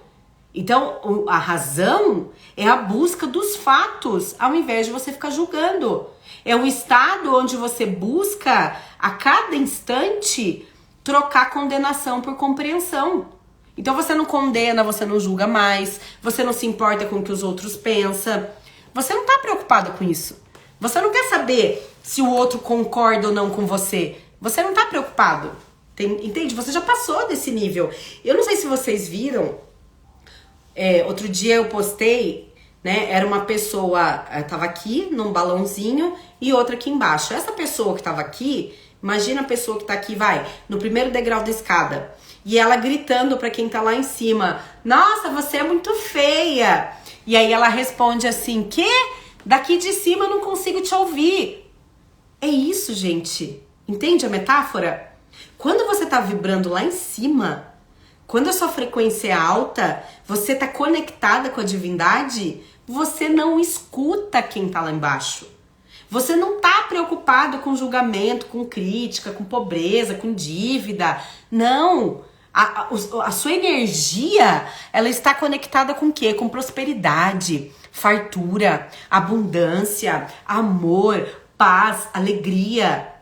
Então, a razão é a busca dos fatos, ao invés de você ficar julgando. É o estado onde você busca, a cada instante, trocar condenação por compreensão. Então você não condena, você não julga mais, você não se importa com o que os outros pensam. Você não tá preocupado com isso. Você não quer saber se o outro concorda ou não com você. Você não tá preocupado. Entende? Você já passou desse nível. Eu não sei se vocês viram. Outro dia eu postei, né? Era uma pessoa, tava aqui num balãozinho e outra aqui embaixo. Essa pessoa que tava aqui, imagina a pessoa que tá aqui, vai, no primeiro degrau da escada. E ela gritando pra quem tá lá em cima: nossa, você é muito feia. E aí ela responde assim: quê? Daqui de cima eu não consigo te ouvir. É isso, gente. Entende a metáfora? Quando você tá vibrando lá em cima, quando a sua frequência é alta, você tá conectada com a divindade, você não escuta quem tá lá embaixo. Você não tá preocupado com julgamento, com crítica, com pobreza, com dívida. Não. A sua energia, ela está conectada com o quê? Com prosperidade, fartura, abundância, amor, paz, alegria.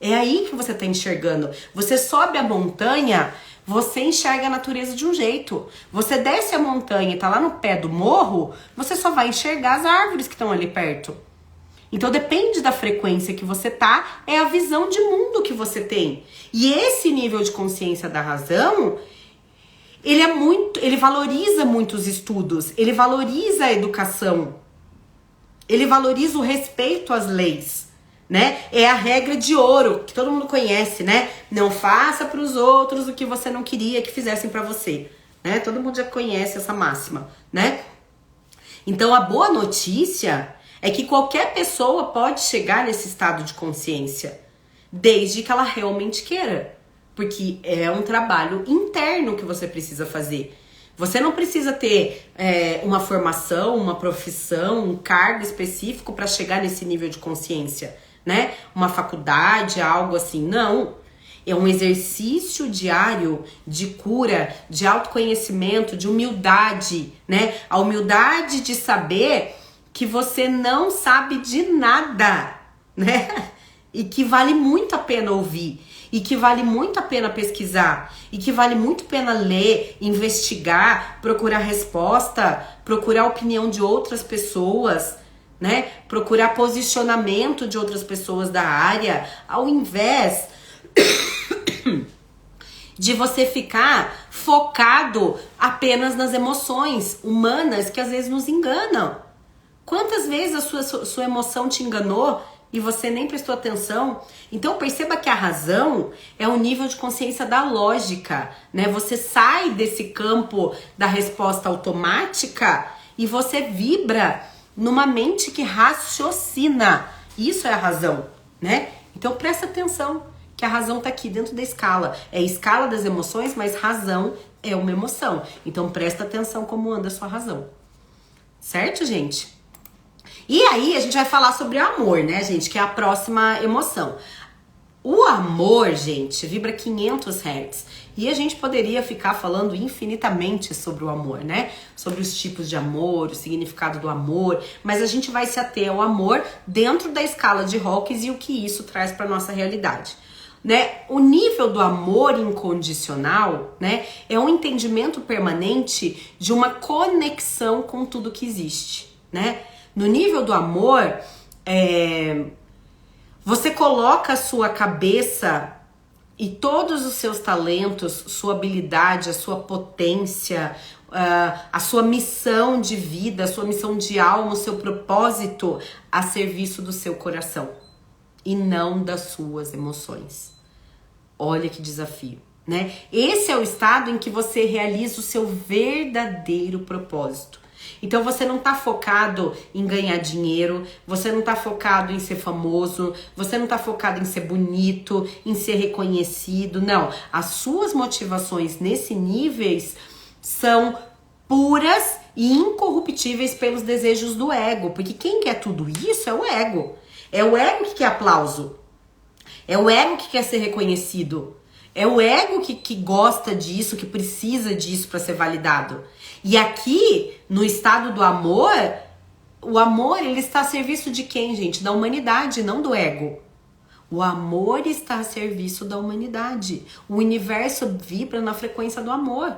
É aí que você está enxergando. Você sobe a montanha, você enxerga a natureza de um jeito. Você desce a montanha e tá lá no pé do morro, você só vai enxergar as árvores que estão ali perto. Então depende da frequência que você tá, é a visão de mundo que você tem. E esse nível de consciência da razão, ele valoriza muito os estudos, ele valoriza a educação, ele valoriza o respeito às leis, né? É a regra de ouro, que todo mundo conhece, né? Não faça para os outros o que você não queria que fizessem para você, né? Todo mundo já conhece essa máxima, né? Então a boa notícia é que qualquer pessoa pode chegar nesse estado de consciência, desde que ela realmente queira. Porque é um trabalho interno que você precisa fazer. Você não precisa ter uma formação, uma profissão, um cargo específico para chegar nesse nível de consciência, né? Uma faculdade, algo assim. Não. É um exercício diário de cura, de autoconhecimento, de humildade, né? A humildade de saber que você não sabe de nada, né? E que vale muito a pena ouvir, e que vale muito a pena pesquisar, e que vale muito a pena ler, investigar, procurar resposta, procurar a opinião de outras pessoas, né? Procurar posicionamento de outras pessoas da área, ao invés de você ficar focado apenas nas emoções humanas que às vezes nos enganam. Quantas vezes a sua emoção te enganou e você nem prestou atenção? Então perceba que a razão é o nível de consciência da lógica, né? Você sai desse campo da resposta automática e você vibra numa mente que raciocina. Isso é a razão, né? Então presta atenção que a razão tá aqui dentro da escala. É a escala das emoções, mas razão é uma emoção. Então presta atenção como anda a sua razão. Certo, gente? E aí a gente vai falar sobre o amor, né, gente? Que é a próxima emoção. O amor, gente, vibra 500 Hz. E a gente poderia ficar falando infinitamente sobre o amor, né? Sobre os tipos de amor, o significado do amor. Mas a gente vai se ater ao amor dentro da escala de Hawkins e o que isso traz para nossa realidade. Né? O nível do amor incondicional, né, é um entendimento permanente de uma conexão com tudo que existe, né? No nível do amor, você coloca a sua cabeça e todos os seus talentos, sua habilidade, a sua potência, a sua missão de vida, a sua missão de alma, o seu propósito a serviço do seu coração e não das suas emoções. Olha que desafio, né? Esse é o estado em que você realiza o seu verdadeiro propósito. Então você não tá focado em ganhar dinheiro, você não tá focado em ser famoso, você não tá focado em ser bonito, em ser reconhecido, não. As suas motivações nesse níveis são puras e incorruptíveis pelos desejos do ego, porque quem quer tudo isso é o ego. É o ego que quer aplauso, é o ego que quer ser reconhecido, é o ego que gosta disso, que precisa disso para ser validado. E aqui, no estado do amor, o amor ele está a serviço de quem, gente? Da humanidade, não do ego. O amor está a serviço da humanidade. O universo vibra na frequência do amor.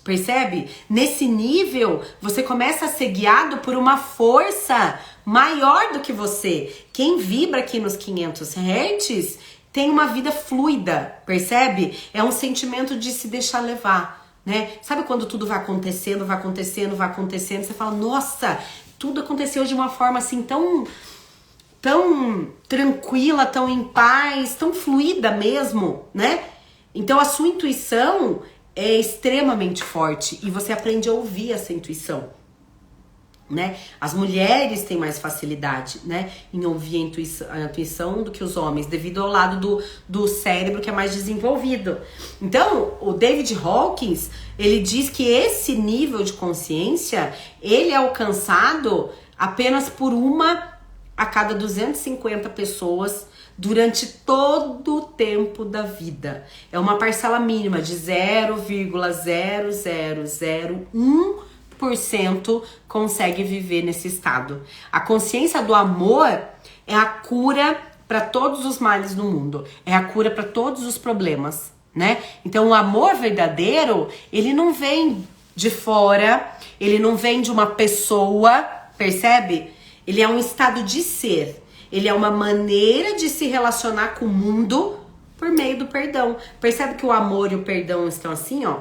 Percebe? Nesse nível, você começa a ser guiado por uma força maior do que você. Quem vibra aqui nos 500 Hz tem uma vida fluida, percebe? É um sentimento de se deixar levar, né? Sabe quando tudo vai acontecendo, vai acontecendo, vai acontecendo, você fala, nossa, tudo aconteceu de uma forma assim tão tranquila, tão em paz, tão fluida mesmo, né? Então a sua intuição é extremamente forte e você aprende a ouvir essa intuição, né? As mulheres têm mais facilidade, né, em ouvir a intuição do que os homens, devido ao lado do cérebro que é mais desenvolvido. Então, o David Hawkins, ele diz que esse nível de consciência, ele é alcançado apenas por uma a cada 250 pessoas durante todo o tempo da vida. É uma parcela mínima de 0,00001% consegue viver nesse estado. A consciência do amor é a cura para todos os males do mundo. É a cura para todos os problemas, né? Então o amor verdadeiro, ele não vem de fora, ele não vem de uma pessoa, percebe? Ele é um estado de ser. Ele é uma maneira de se relacionar com o mundo por meio do perdão. Percebe que o amor e o perdão estão assim, ó,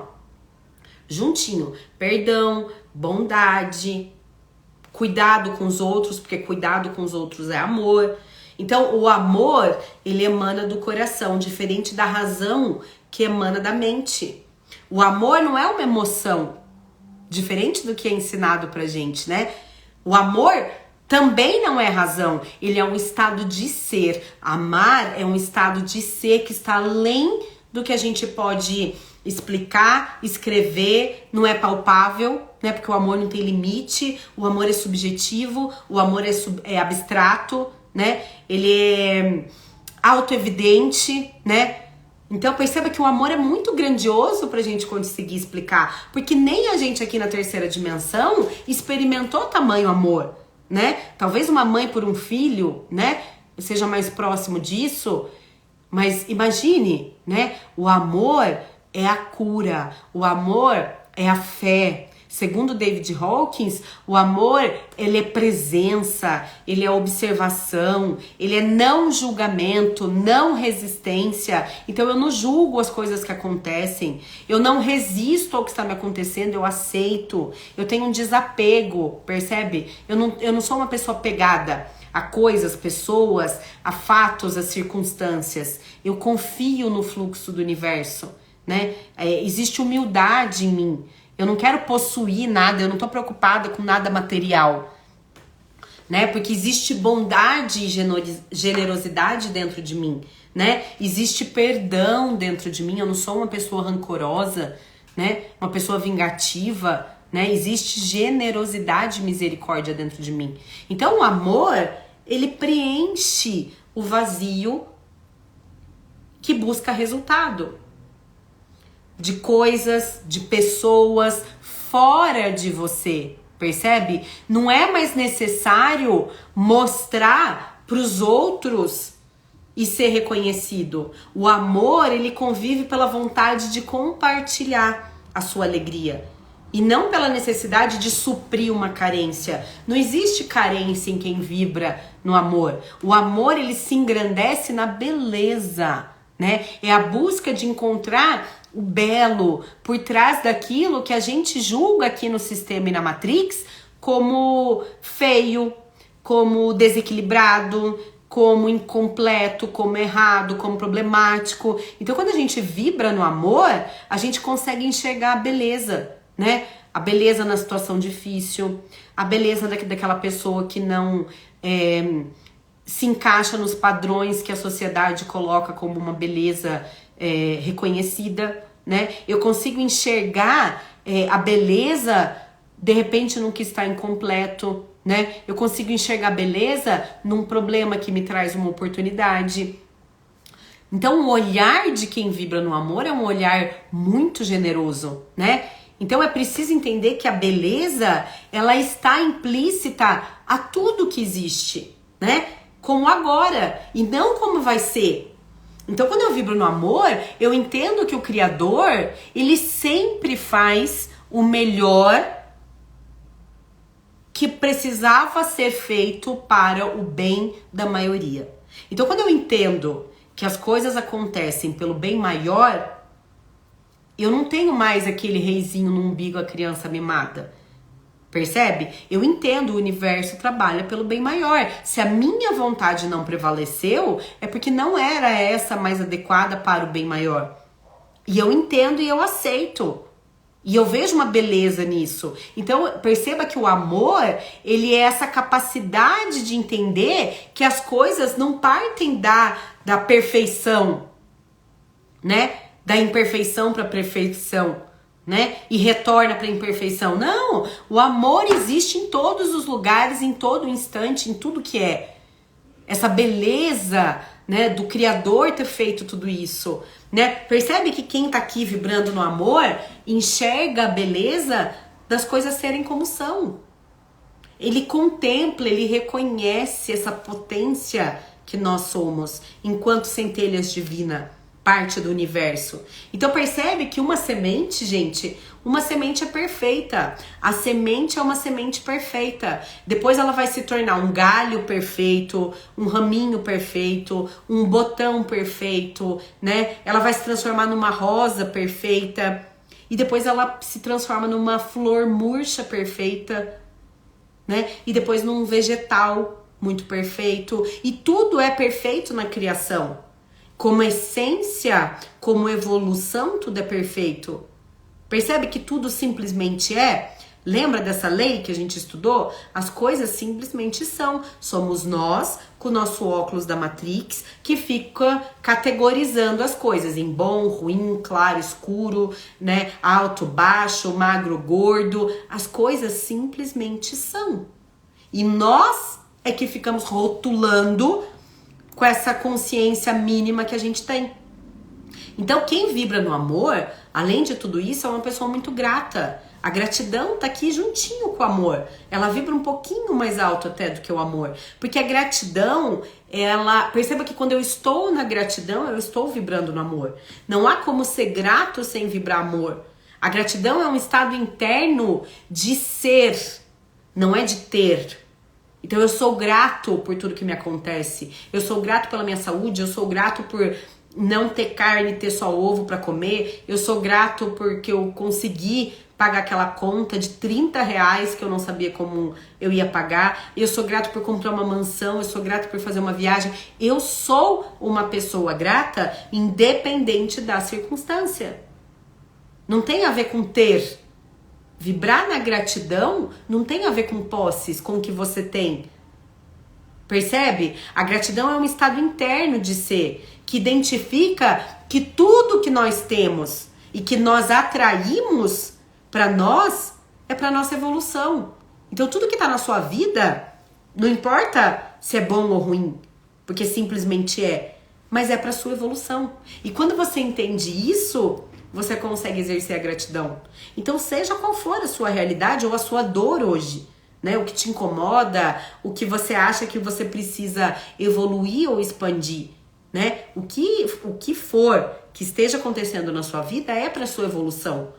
juntinho. Perdão, bondade, cuidado com os outros, porque cuidado com os outros é amor. Então, o amor, ele emana do coração, diferente da razão que emana da mente. O amor não é uma emoção, diferente do que é ensinado pra gente, né? O amor também não é razão, ele é um estado de ser. Amar é um estado de ser que está além do que a gente pode explicar, escrever, não é palpável, né? Porque o amor não tem limite, o amor é subjetivo, o amor é abstrato, né? Ele é autoevidente, né? Então perceba que o amor é muito grandioso pra gente conseguir explicar, porque nem a gente aqui na terceira dimensão experimentou tamanho amor, né? Talvez uma mãe por um filho, né, seja mais próximo disso, mas imagine, né? O amor é a cura, o amor é a fé. Segundo David Hawkins, o amor, ele é presença, ele é observação, ele é não julgamento, não resistência. Então eu não julgo as coisas que acontecem, eu não resisto ao que está me acontecendo, eu aceito, eu tenho um desapego, percebe? Eu não sou uma pessoa pegada a coisas, pessoas, a fatos, a circunstâncias. Eu confio no fluxo do universo, né? Existe humildade em mim. Eu não quero possuir nada, eu não tô preocupada com nada material, né? Porque existe bondade e generosidade dentro de mim, né? Existe perdão dentro de mim, eu não sou uma pessoa rancorosa, né? Uma pessoa vingativa, né? Existe generosidade e misericórdia dentro de mim. Então o amor, ele preenche o vazio que busca resultado. De coisas, de pessoas fora de você, percebe? Não é mais necessário mostrar para os outros e ser reconhecido. O amor, ele convive pela vontade de compartilhar a sua alegria e não pela necessidade de suprir uma carência. Não existe carência em quem vibra no amor. O amor, ele se engrandece na beleza, né? É a busca de encontrar o belo por trás daquilo que a gente julga aqui no sistema e na Matrix como feio, como desequilibrado, como incompleto, como errado, como problemático. Então quando a gente vibra no amor, a gente consegue enxergar a beleza, né? A beleza na situação difícil, a beleza daquela pessoa que não se encaixa nos padrões que a sociedade coloca como uma beleza reconhecida, né? Eu consigo enxergar a beleza de repente no que está incompleto, né? Eu consigo enxergar a beleza num problema que me traz uma oportunidade. Então o olhar de quem vibra no amor é um olhar muito generoso, né? Então é preciso entender que a beleza, ela está implícita a tudo que existe, né? como agora e não como vai ser. Então, quando eu vibro no amor, eu entendo que o Criador, ele sempre faz o melhor que precisava ser feito para o bem da maioria. Então, quando eu entendo que as coisas acontecem pelo bem maior, eu não tenho mais aquele reizinho no umbigo, a criança mimada. Percebe? Eu entendo, o universo trabalha pelo bem maior. Se a minha vontade não prevaleceu, é porque não era essa mais adequada para o bem maior. E eu entendo e eu aceito. E eu vejo uma beleza nisso. Então, perceba que o amor, ele é essa capacidade de entender que as coisas não partem da perfeição, né? Da imperfeição para a perfeição, né? E retorna para a imperfeição. Não, o amor existe em todos os lugares, em todo instante, em tudo que é. Essa beleza, né, do Criador ter feito tudo isso, né? Percebe que quem tá aqui vibrando no amor enxerga a beleza das coisas serem como são. Ele contempla, ele reconhece essa potência que nós somos enquanto centelhas divinas, parte do universo. Então percebe que uma semente, gente, uma semente é perfeita. A semente é uma semente perfeita. Depois ela vai se tornar um galho perfeito, um raminho perfeito, um botão perfeito, né? Ela vai se transformar numa rosa perfeita. E depois ela se transforma numa flor murcha perfeita, né? E depois num vegetal muito perfeito. E tudo é perfeito na criação. Como essência, como evolução, tudo é perfeito. Percebe que tudo simplesmente é? Lembra dessa lei que a gente estudou? As coisas simplesmente são. Somos nós, com o nosso óculos da Matrix, que fica categorizando as coisas em bom, ruim, claro, escuro, né? Alto, baixo, magro, gordo. As coisas simplesmente são. E nós é que ficamos rotulando com essa consciência mínima que a gente tem. Então, quem vibra no amor, além de tudo isso, é uma pessoa muito grata. A gratidão tá aqui juntinho com o amor. Ela vibra um pouquinho mais alto até do que o amor. Porque a gratidão, ela... Perceba que quando eu estou na gratidão, eu estou vibrando no amor. Não há como ser grato sem vibrar amor. A gratidão é um estado interno de ser, não é de ter. Então eu sou grato por tudo que me acontece. Eu sou grato pela minha saúde, eu sou grato por não ter carne e ter só ovo para comer. Eu sou grato porque eu consegui pagar aquela conta de R$30 que eu não sabia como eu ia pagar. Eu sou grato por comprar uma mansão, eu sou grato por fazer uma viagem. Eu sou uma pessoa grata independente da circunstância. Não tem a ver com ter. Vibrar na gratidão não tem a ver com posses, com o que você tem. Percebe? A gratidão é um estado interno de ser, que identifica que tudo que nós temos e que nós atraímos para nós é para nossa evolução. Então tudo que tá na sua vida, não importa se é bom ou ruim, porque simplesmente é, mas é para sua evolução. E quando você entende isso, você consegue exercer a gratidão. Então, seja qual for a sua realidade ou a sua dor hoje, né? O que te incomoda, o que você acha que você precisa evoluir ou expandir, né? O que for que esteja acontecendo na sua vida é para sua evolução.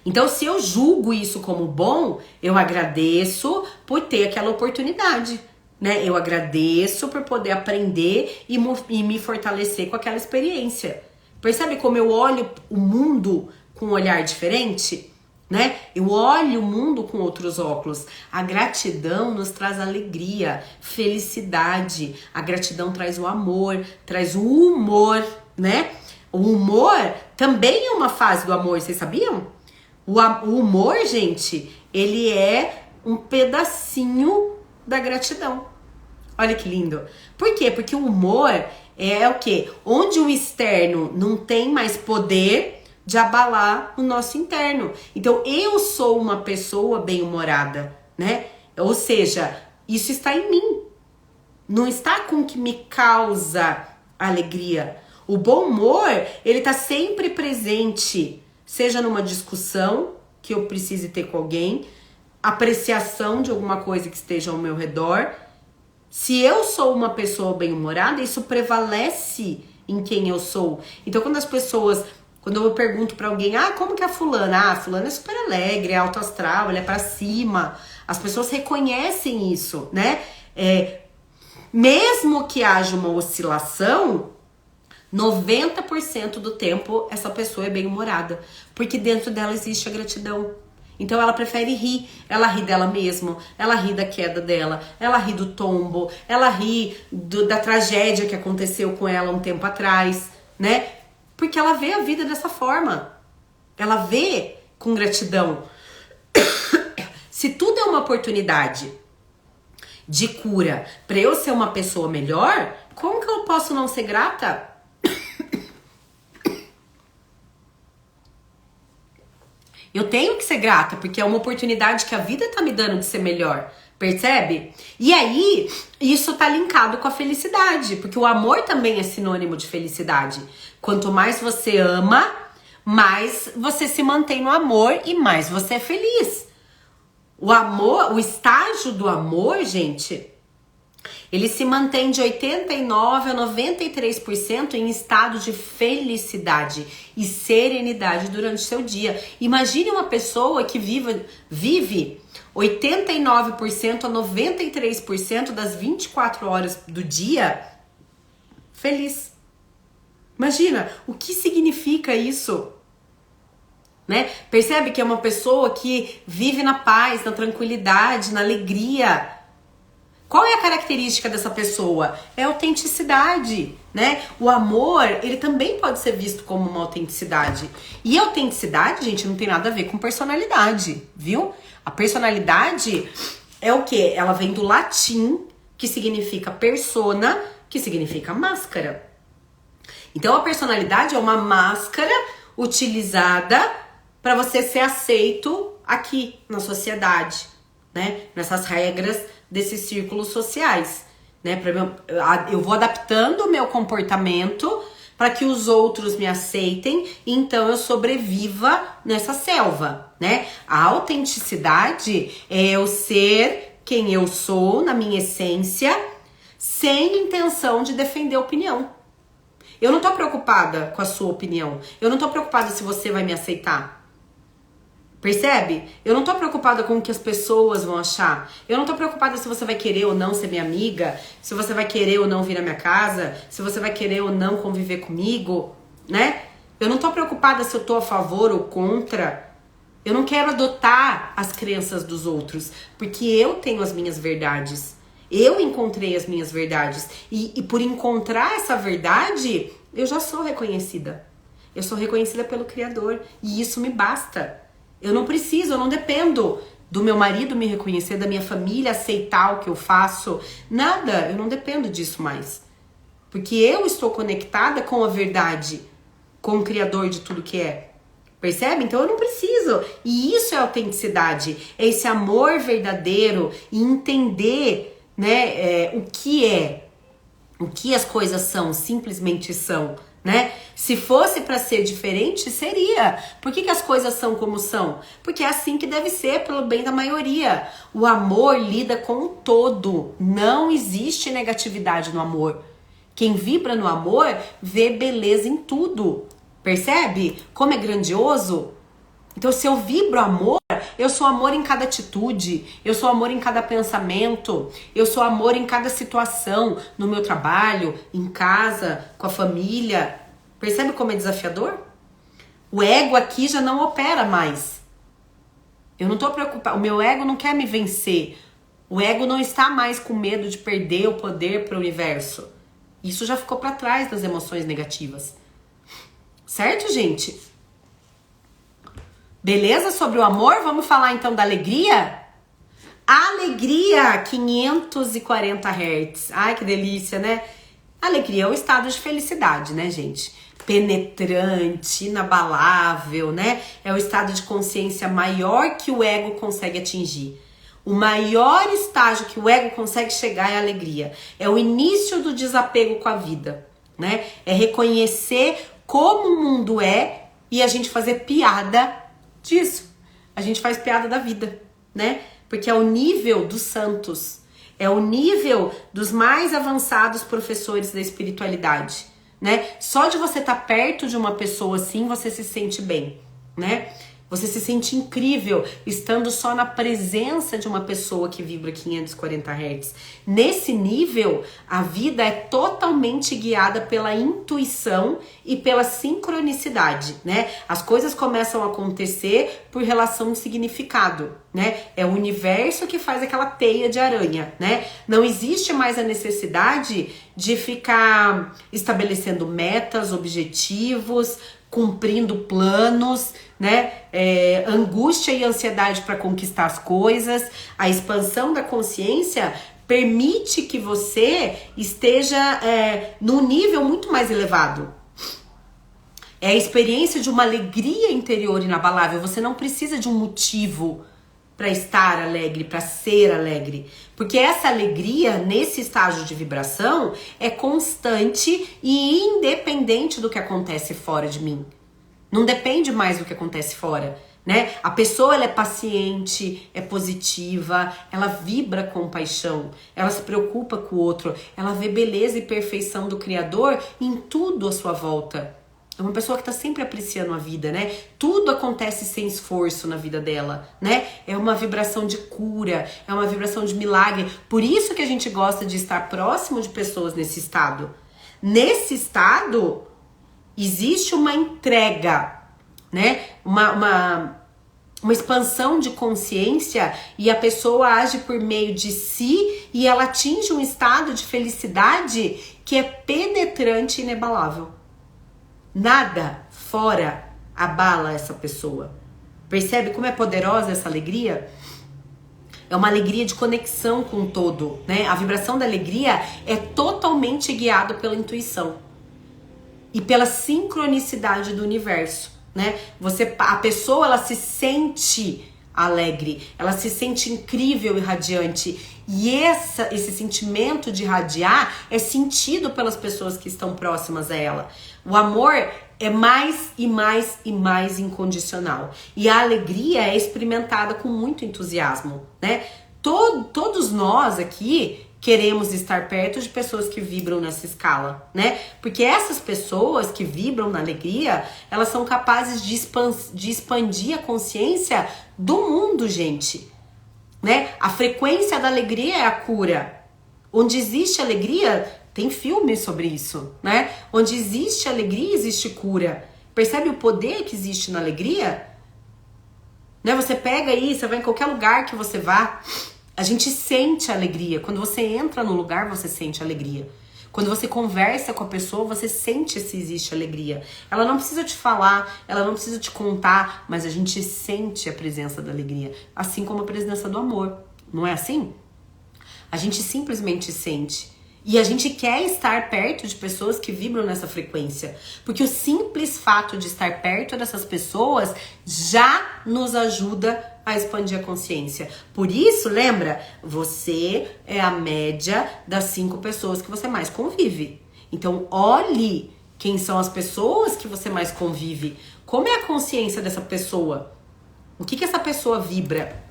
Então, se eu julgo isso como bom, eu agradeço por ter aquela oportunidade, né? Eu agradeço por poder aprender e me fortalecer com aquela experiência. Percebe como eu olho o mundo com um olhar diferente, né? Eu olho o mundo com outros óculos. A gratidão nos traz alegria, felicidade. A gratidão traz o amor, traz o humor, né? O humor também é uma fase do amor, vocês sabiam? O humor, gente, ele é um pedacinho da gratidão. Olha que lindo. Por quê? Porque o humor é o quê? Onde o externo não tem mais poder de abalar o nosso interno. Então, eu sou uma pessoa bem-humorada, né? Ou seja, isso está em mim. Não está com o que me causa alegria. O bom humor, ele tá sempre presente, seja numa discussão que eu precise ter com alguém, apreciação de alguma coisa que esteja ao meu redor, Se eu sou uma pessoa bem-humorada, isso prevalece em quem eu sou. Então, quando eu pergunto pra alguém, como que é a fulana? A fulana é super alegre, é alto astral, ela é pra cima. As pessoas reconhecem isso, né? Mesmo que haja uma oscilação, 90% do tempo essa pessoa é bem-humorada, porque dentro dela existe a gratidão. Então ela prefere rir, ela ri dela mesma, ela ri da queda dela, ela ri do tombo, ela ri da tragédia que aconteceu com ela um tempo atrás, né? Porque ela vê a vida dessa forma, ela vê com gratidão. Se tudo é uma oportunidade de cura para eu ser uma pessoa melhor, como que eu posso não ser grata? Eu tenho que ser grata, porque é uma oportunidade que a vida tá me dando de ser melhor, percebe? E aí, isso tá linkado com a felicidade, porque o amor também é sinônimo de felicidade. Quanto mais você ama, mais você se mantém no amor e mais você é feliz. O amor, o estágio do amor, gente, ele se mantém de 89% a 93% em estado de felicidade e serenidade durante o seu dia. Imagine uma pessoa que vive 89% a 93% das 24 horas do dia feliz. Imagina, o que significa isso? Né? Percebe que é uma pessoa que vive na paz, na tranquilidade, na alegria. Qual é a característica dessa pessoa? É a autenticidade, né? O amor, ele também pode ser visto como uma autenticidade. E a autenticidade, gente, não tem nada a ver com personalidade, viu? A personalidade é o quê? Ela vem do latim, que significa persona, que significa máscara. Então, a personalidade é uma máscara utilizada para você ser aceito aqui na sociedade, né? Nessas regras desses círculos sociais, né? Eu vou adaptando o meu comportamento para que os outros me aceitem, e então eu sobreviva nessa selva, né? A autenticidade é eu ser quem eu sou na minha essência, sem intenção de defender a opinião. Eu não tô preocupada com a sua opinião. Eu não tô preocupada se você vai me aceitar. Percebe? Eu não tô preocupada com o que as pessoas vão achar. Eu não tô preocupada se você vai querer ou não ser minha amiga, se você vai querer ou não vir na minha casa, se você vai querer ou não conviver comigo, né? Eu não tô preocupada se eu tô a favor ou contra. Eu não quero adotar as crenças dos outros, porque eu tenho as minhas verdades. Eu encontrei as minhas verdades. E por encontrar essa verdade, eu já sou reconhecida. Eu sou reconhecida pelo Criador. E isso me basta. Eu não preciso, eu não dependo do meu marido me reconhecer, da minha família aceitar o que eu faço. Nada, eu não dependo disso mais. Porque eu estou conectada com a verdade, com o Criador de tudo que é. Percebe? Então eu não preciso. E isso é autenticidade. É esse amor verdadeiro e entender, né, o que as coisas são, simplesmente são. Né? Se fosse para ser diferente, seria. Por que as coisas são como são? Porque é assim que deve ser, pelo bem da maioria. O amor lida com o todo. Não existe negatividade no amor. Quem vibra no amor vê beleza em tudo. Percebe? Como é grandioso? Então, se eu vibro amor, eu sou amor em cada atitude, eu sou amor em cada pensamento, eu sou amor em cada situação, no meu trabalho, em casa, com a família. Percebe como é desafiador? O ego aqui já não opera mais. Eu não tô preocupada, o meu ego não quer me vencer. O ego não está mais com medo de perder o poder para o universo. Isso já ficou para trás das emoções negativas. Certo, gente? Beleza sobre o amor? Vamos falar então da alegria? Alegria, 540 Hz. Ai, que delícia, né? Alegria é o estado de felicidade, né, gente? Penetrante, inabalável, né? É o estado de consciência maior que o ego consegue atingir. O maior estágio que o ego consegue chegar é a alegria. É o início do desapego com a vida, né? É reconhecer como o mundo é e a gente fazer piada disso. A gente faz piada da vida, né? Porque é o nível dos santos. É o nível dos mais avançados professores da espiritualidade, né? Só de você estar perto de uma pessoa assim, você se sente bem, né? Você se sente incrível estando só na presença de uma pessoa que vibra 540 Hz. Nesse nível, a vida é totalmente guiada pela intuição e pela sincronicidade, né? As coisas começam a acontecer por relação de significado, né? É o universo que faz aquela teia de aranha, né? Não existe mais a necessidade de ficar estabelecendo metas, objetivos, cumprindo planos, né? Angústia e ansiedade para conquistar as coisas. A expansão da consciência permite que você esteja num nível muito mais elevado. É a experiência de uma alegria interior inabalável. Você não precisa de um motivo para estar alegre, para ser alegre. Porque essa alegria, nesse estágio de vibração, é constante e independente do que acontece fora de mim. Não depende mais do que acontece fora, né? A pessoa, ela é paciente, é positiva, ela vibra com paixão, ela se preocupa com o outro, ela vê beleza e perfeição do Criador em tudo à sua volta. É uma pessoa que tá sempre apreciando a vida, né? Tudo acontece sem esforço na vida dela, né? É uma vibração de cura, é uma vibração de milagre. Por isso que a gente gosta de estar próximo de pessoas nesse estado. Nesse estado, existe uma entrega, né? Uma expansão de consciência e a pessoa age por meio de si e ela atinge um estado de felicidade que é penetrante e inabalável. Nada fora abala essa pessoa. Percebe como é poderosa essa alegria? É uma alegria de conexão com o todo, né? A vibração da alegria é totalmente guiada pela intuição e pela sincronicidade do universo, né? A pessoa, ela se sente alegre, ela se sente incrível e radiante. E esse sentimento de irradiar é sentido pelas pessoas que estão próximas a ela. O amor é mais e mais e mais incondicional. E a alegria é experimentada com muito entusiasmo, né? Todos nós aqui queremos estar perto de pessoas que vibram nessa escala, né? Porque essas pessoas que vibram na alegria, elas são capazes de expandir a consciência do mundo, gente, né? A frequência da alegria é a cura. Onde existe alegria, tem filmes sobre isso, né? Onde existe alegria, existe cura. Percebe o poder que existe na alegria? Né? Você pega aí, você vai em qualquer lugar que você vá, a gente sente alegria. Quando você entra no lugar, você sente alegria. Quando você conversa com a pessoa, você sente se existe alegria. Ela não precisa te falar, ela não precisa te contar, mas a gente sente a presença da alegria. Assim como a presença do amor. Não é assim? A gente simplesmente sente. E a gente quer estar perto de pessoas que vibram nessa frequência. Porque o simples fato de estar perto dessas pessoas já nos ajuda a expandir a consciência. Por isso, lembra? Você é a média das 5 pessoas que você mais convive. Então, olhe quem são as pessoas que você mais convive. Como é a consciência dessa pessoa? O que essa pessoa vibra?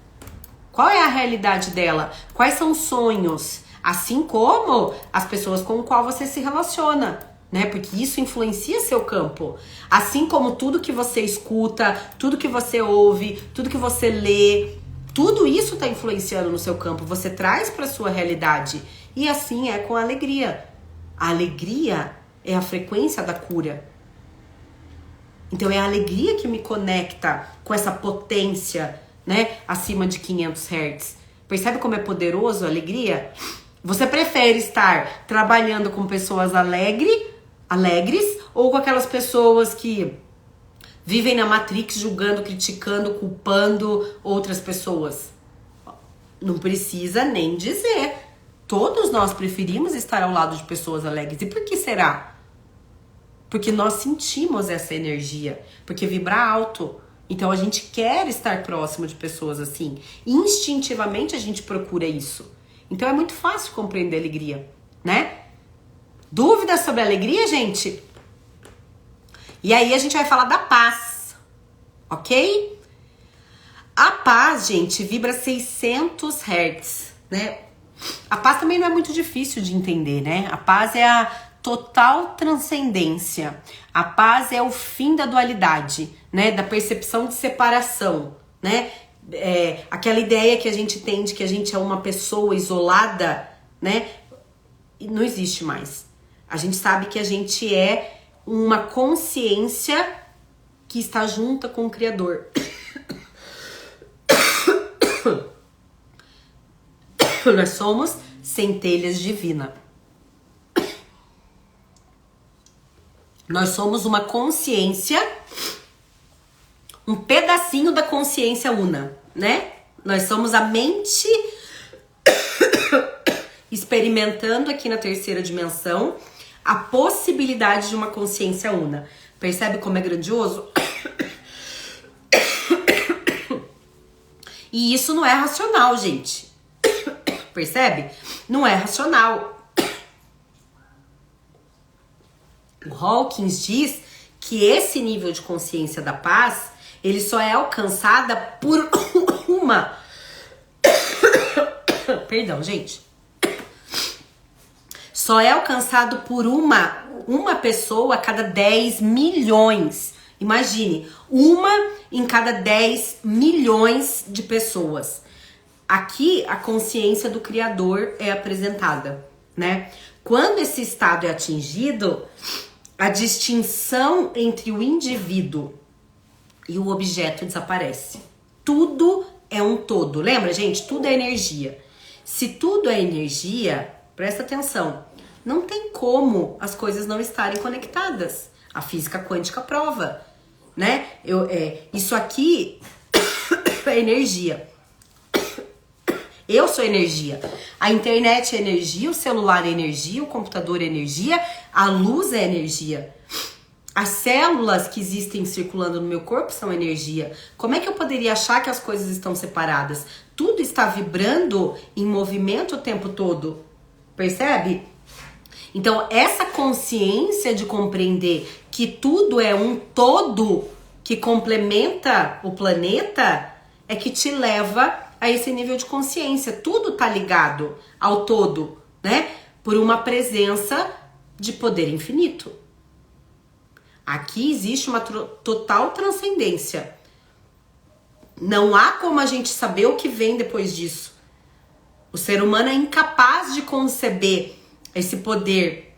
Qual é a realidade dela? Quais são os sonhos? Assim como as pessoas com o qual você se relaciona, né? Porque isso influencia seu campo. Assim como tudo que você escuta, tudo que você ouve, tudo que você lê, tudo isso está influenciando no seu campo. Você traz para sua realidade. E assim é com a alegria. A alegria é a frequência da cura. Então é a alegria que me conecta com essa potência, né? Acima de 500 Hz. Percebe como é poderoso a alegria? Você prefere estar trabalhando com pessoas alegres ou com aquelas pessoas que vivem na Matrix julgando, criticando, culpando outras pessoas? Não precisa nem dizer. Todos nós preferimos estar ao lado de pessoas alegres. E por que será? Porque nós sentimos essa energia. Porque vibra alto. Então a gente quer estar próximo de pessoas assim. Instintivamente a gente procura isso. Então é muito fácil compreender a alegria, né? Dúvidas sobre a alegria, gente? E aí a gente vai falar da paz, ok? A paz, gente, vibra 600 Hz, né? A paz também não é muito difícil de entender, né? A paz é a total transcendência. A paz é o fim da dualidade, né? Da percepção de separação, né? Aquela ideia que a gente tem de que a gente é uma pessoa isolada, né? Não existe mais. A gente sabe que a gente é uma consciência que está junta com o Criador. Nós somos centelhas divinas. Nós somos uma consciência, um pedacinho da consciência una, né? Nós somos a mente experimentando aqui na terceira dimensão a possibilidade de uma consciência una. Percebe como é grandioso? E isso não é racional, gente. Percebe? Não é racional. O Hawkins diz que esse nível de consciência da paz, ele só é alcançada por uma... Perdão, gente. Só é alcançado por uma pessoa a cada 10 milhões. Imagine, uma em cada 10 milhões de pessoas. Aqui a consciência do Criador é apresentada, né? Quando esse estado é atingido, a distinção entre o indivíduo e o objeto desaparece. Tudo é um todo. Lembra, gente? Tudo é energia. Se tudo é energia, presta atenção, não tem como as coisas não estarem conectadas. A física quântica prova, né? Isso aqui é energia. Eu sou energia. A internet é energia, o celular é energia, o computador é energia, a luz é energia. As células que existem circulando no meu corpo são energia. Como é que eu poderia achar que as coisas estão separadas? Tudo está vibrando em movimento o tempo todo. Percebe? Então, essa consciência de compreender que tudo é um todo que complementa o planeta é que te leva a esse nível de consciência. Tudo tá ligado ao todo, né? Por uma presença de poder infinito. Aqui existe uma total transcendência. Não há como a gente saber o que vem depois disso. O ser humano é incapaz de conceber esse poder,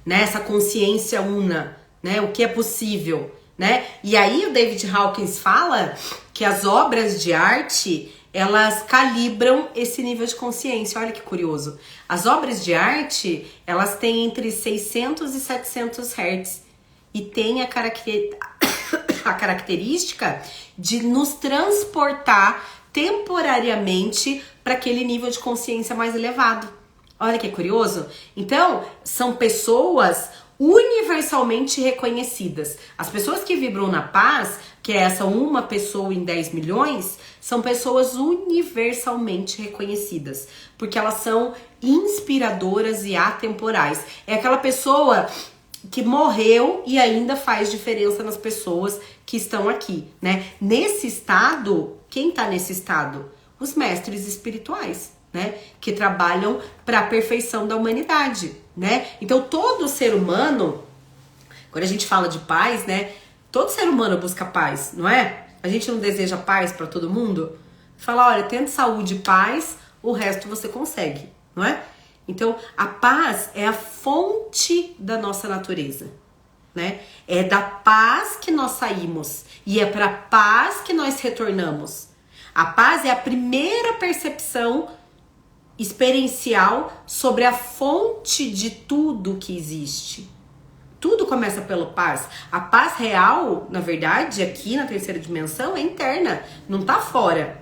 né? Essa consciência una, né? O que é possível, né? E aí o David Hawkins fala que as obras de arte, elas calibram esse nível de consciência. Olha que curioso. As obras de arte, elas têm entre 600 e 700 Hz e tem a característica de nos transportar temporariamente para aquele nível de consciência mais elevado. Olha que curioso. Então, são pessoas universalmente reconhecidas. As pessoas que vibram na paz, que é essa uma pessoa em 10 milhões, são pessoas universalmente reconhecidas, porque elas são inspiradoras e atemporais. É aquela pessoa que morreu e ainda faz diferença nas pessoas que estão aqui, né? Nesse estado, quem tá nesse estado? Os mestres espirituais, né? Que trabalham para a perfeição da humanidade, né? Então todo ser humano, quando a gente fala de paz, né? Todo ser humano busca paz, não é? A gente não deseja paz para todo mundo? Fala, olha, tendo saúde e paz, o resto você consegue, não é? Então, a paz é a fonte da nossa natureza, né? É da paz que nós saímos e é para a paz que nós retornamos. A paz é a primeira percepção experiencial sobre a fonte de tudo que existe. Tudo começa pela paz. A paz real, na verdade, aqui na terceira dimensão, é interna, não tá fora.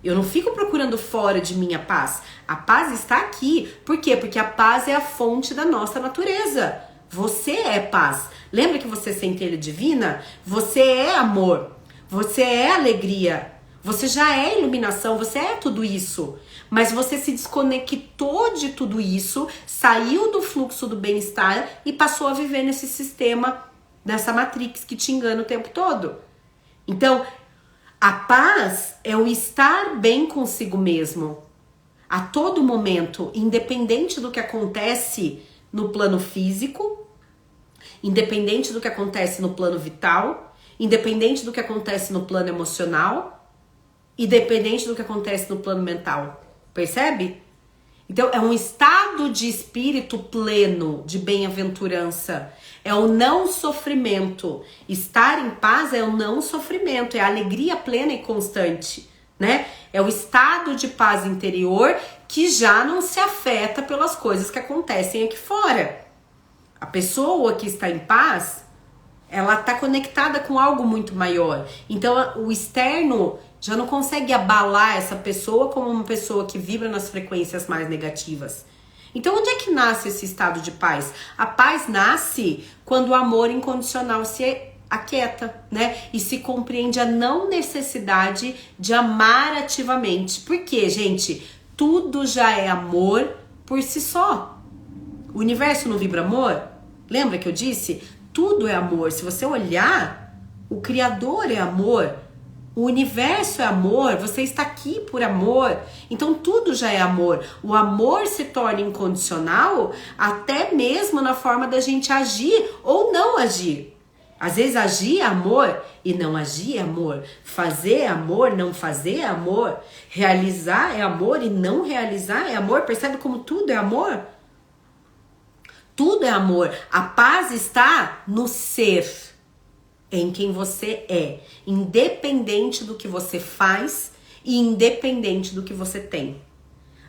Eu não fico procurando fora de mim a paz. A paz está aqui. Por quê? Porque a paz é a fonte da nossa natureza. Você é paz. Lembra que você é centelha divina? Você é amor. Você é alegria. Você já é iluminação. Você é tudo isso. Mas você se desconectou de tudo isso, saiu do fluxo do bem-estar e passou a viver nesse sistema, nessa matrix que te engana o tempo todo. Então, a paz é o estar bem consigo mesmo. a todo momento, independente do que acontece no plano físico, independente do que acontece no plano vital, independente do que acontece no plano emocional, independente do que acontece no plano mental. Percebe? Então, é um estado de espírito pleno, de bem-aventurança. É o não sofrimento. Estar em paz é o não sofrimento, é a alegria plena e constante, né? É o estado de paz interior que já não se afeta pelas coisas que acontecem aqui fora. A pessoa que está em paz, ela está conectada com algo muito maior. Então, o externo já não consegue abalar essa pessoa como uma pessoa que vibra nas frequências mais negativas. Então, onde é que nasce esse estado de paz? A paz nasce quando o amor incondicional se aquieta, né? E se compreende a não necessidade de amar ativamente. Por quê, gente? Tudo já é amor por si só. O universo não vibra amor? Lembra que eu disse? Tudo é amor. Se você olhar, o Criador é amor. O universo é amor, você está aqui por amor, então tudo já é amor. O amor se torna incondicional até mesmo na forma da gente agir ou não agir. Às vezes agir é amor e não agir é amor. Fazer é amor, não fazer é amor. Realizar é amor e não realizar é amor. Percebe como tudo é amor? Tudo é amor. A paz está no ser, em quem você é, independente do que você faz e independente do que você tem.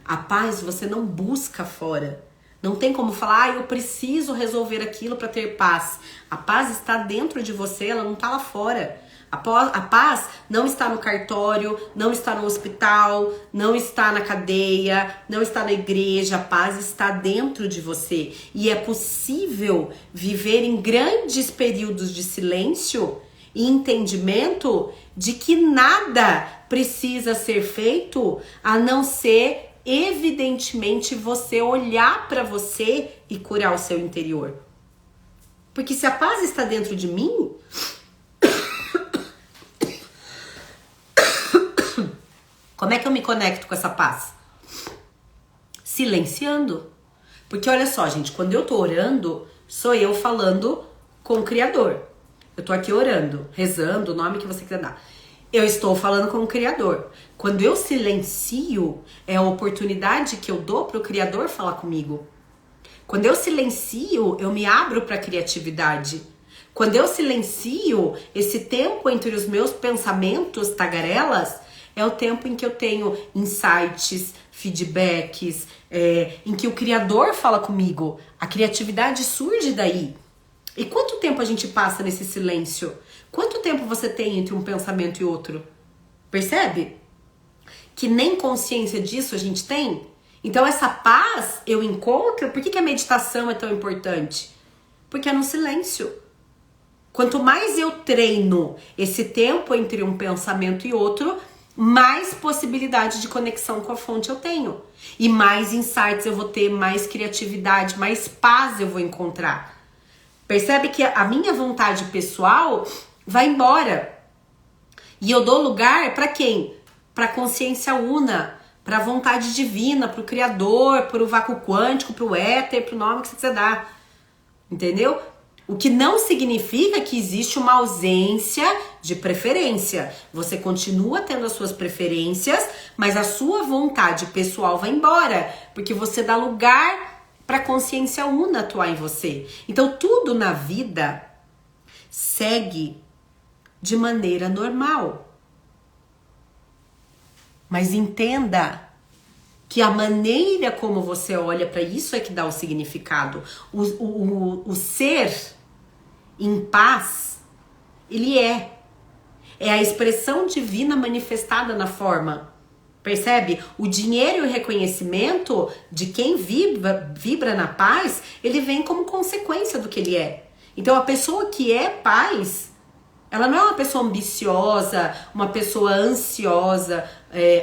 A paz você não busca fora. Não tem como falar, eu preciso resolver aquilo para ter paz. A paz está dentro de você, ela não está lá fora. A paz não está no cartório, não está no hospital, não está na cadeia, não está na igreja. A paz está dentro de você. E é possível viver em grandes períodos de silêncio e entendimento de que nada precisa ser feito a não ser, evidentemente, você olhar para você e curar o seu interior. Porque se a paz está dentro de mim, como é que eu me conecto com essa paz? Silenciando. Porque olha só, gente, quando eu tô orando, sou eu falando com o Criador. Eu tô aqui orando, rezando, o nome que você quiser dar. Eu estou falando com o Criador. Quando eu silencio, é a oportunidade que eu dou pro Criador falar comigo. Quando eu silencio, eu me abro pra criatividade. Quando eu silencio, esse tempo entre os meus pensamentos tagarelas, é o tempo em que eu tenho insights, feedbacks, em que o Criador fala comigo. A criatividade surge daí. E quanto tempo a gente passa nesse silêncio? Quanto tempo você tem entre um pensamento e outro? Percebe? Que nem consciência disso a gente tem? Então essa paz eu encontro. Por que a meditação é tão importante? Porque é no silêncio. Quanto mais eu treino esse tempo entre um pensamento e outro, mais possibilidade de conexão com a fonte eu tenho. E mais insights eu vou ter, mais criatividade, mais paz eu vou encontrar. Percebe que a minha vontade pessoal vai embora. E eu dou lugar para quem? Para a consciência una, para a vontade divina, para o Criador, para o vácuo quântico, para o éter, para o nome que você quiser dar. Entendeu? O que não significa que existe uma ausência de preferência. Você continua tendo as suas preferências, mas a sua vontade pessoal vai embora, porque você dá lugar para a consciência una atuar em você. Então tudo na vida segue de maneira normal. Mas entenda que a maneira como você olha para isso é que dá o significado. O ser em paz, ele é a expressão divina manifestada na forma. Percebe? O dinheiro e o reconhecimento de quem vibra na paz, ele vem como consequência do que ele é. Então a pessoa que é paz, ela não é uma pessoa ambiciosa, uma pessoa ansiosa,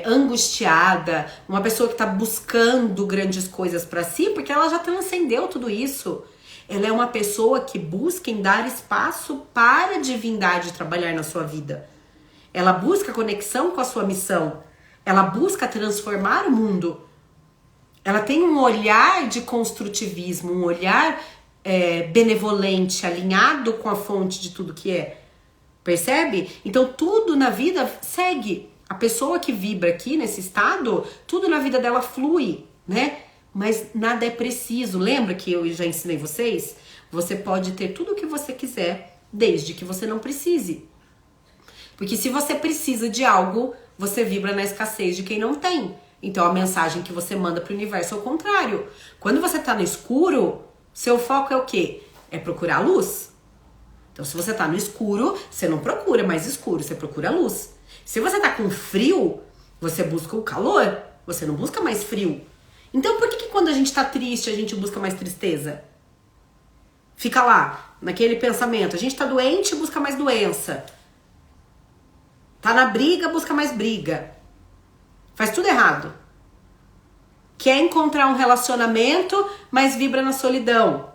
angustiada, uma pessoa que está buscando grandes coisas para si, porque ela já transcendeu tudo isso. Ela é uma pessoa que busca em dar espaço para a divindade trabalhar na sua vida. Ela busca conexão com a sua missão. Ela busca transformar o mundo. ela tem um olhar de construtivismo, um olhar benevolente, alinhado com a fonte de tudo que é. Percebe? Então tudo na vida segue. A pessoa que vibra aqui nesse estado, tudo na vida dela flui, né? Mas nada é preciso. Lembra que eu já ensinei vocês? Você pode ter tudo o que você quiser, desde que você não precise. Porque se você precisa de algo, você vibra na escassez de quem não tem. Então a mensagem que você manda pro universo é o contrário. Quando você tá no escuro, seu foco é o quê? É procurar luz. Então se você tá no escuro, você não procura mais escuro, você procura luz. Se você tá com frio, você busca o calor, você não busca mais frio. Então por que quando a gente tá triste, a gente busca mais tristeza? Fica lá, naquele pensamento. A gente tá doente, busca mais doença. Tá na briga, busca mais briga. Faz tudo errado. Quer encontrar um relacionamento, mas vibra na solidão.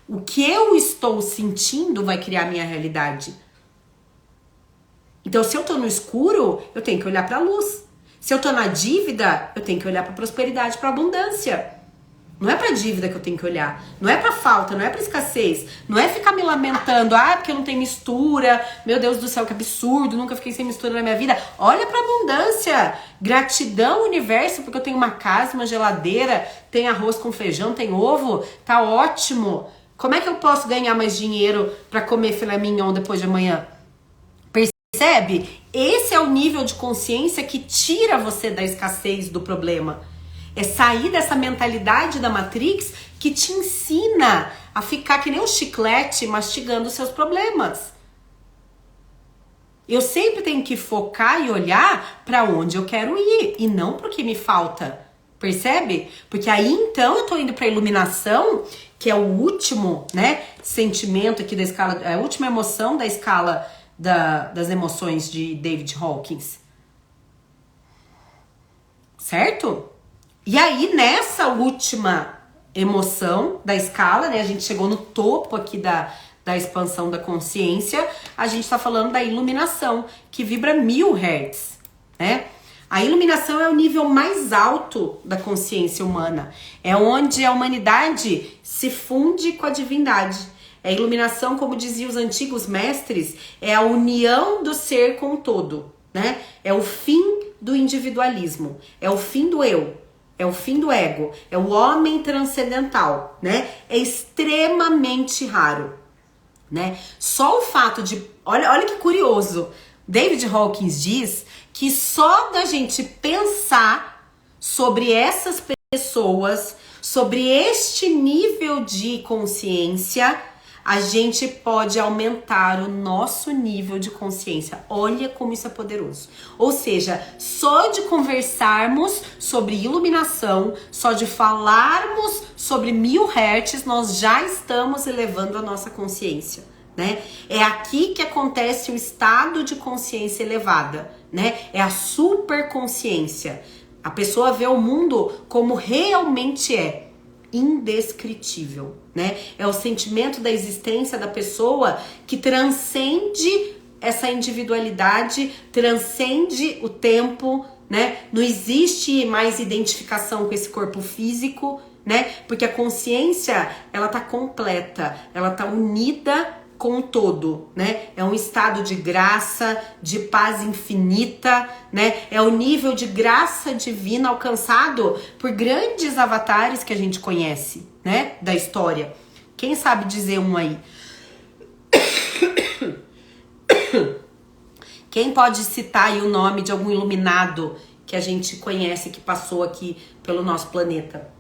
O que eu estou sentindo vai criar a minha realidade. Então, se eu tô no escuro, eu tenho que olhar pra luz. Se eu tô na dívida, eu tenho que olhar pra prosperidade, pra abundância. Não é pra dívida que eu tenho que olhar. Não é pra falta, não é pra escassez. Não é ficar me lamentando. Ah, porque eu não tenho mistura. Meu Deus do céu, que absurdo. Nunca fiquei sem mistura na minha vida. Olha pra abundância. Gratidão, universo, porque eu tenho uma casa, uma geladeira. Tem arroz com feijão, tem ovo. Tá ótimo. Como é que eu posso ganhar mais dinheiro pra comer filé mignon depois de amanhã? Percebe? Esse é o nível de consciência que tira você da escassez do problema. É sair dessa mentalidade da Matrix que te ensina a ficar que nem um chiclete mastigando os seus problemas. Eu sempre tenho que focar e olhar para onde eu quero ir e não pro que me falta. Percebe? Porque aí então eu tô indo pra iluminação, que é o último, né, sentimento aqui da escala, a última emoção da escala das emoções de David Hawkins. Certo? E aí, nessa última emoção da escala, né? A gente chegou no topo aqui da expansão da consciência. A gente tá falando da iluminação, que vibra 1000 Hz, né? A iluminação é o nível mais alto da consciência humana. É onde a humanidade se funde com a divindade. A iluminação, como diziam os antigos mestres, é a união do ser com o todo, né? É o fim do individualismo, é o fim do eu. É o fim do ego, é o homem transcendental, né? É extremamente raro, né? Só o fato de... Olha que curioso. David Hawkins diz que só da gente pensar sobre essas pessoas, sobre este nível de consciência, a gente pode aumentar o nosso nível de consciência. Olha como isso é poderoso. Ou seja, só de conversarmos sobre iluminação, só de falarmos sobre 1000 Hz, nós já estamos elevando a nossa consciência, né? É aqui que acontece o estado de consciência elevada, né? É a superconsciência. A pessoa vê o mundo como realmente é. Indescritível, né? É o sentimento da existência da pessoa que transcende essa individualidade, transcende o tempo, né? Não existe mais identificação com esse corpo físico, né? Porque a consciência, ela tá completa, ela tá unida com o todo, né? É um estado de graça, de paz infinita, né? É o nível de graça divina alcançado por grandes avatares que a gente conhece, né? Da história. Quem sabe dizer um aí? Quem pode citar aí o nome de algum iluminado que a gente conhece, que passou aqui pelo nosso planeta?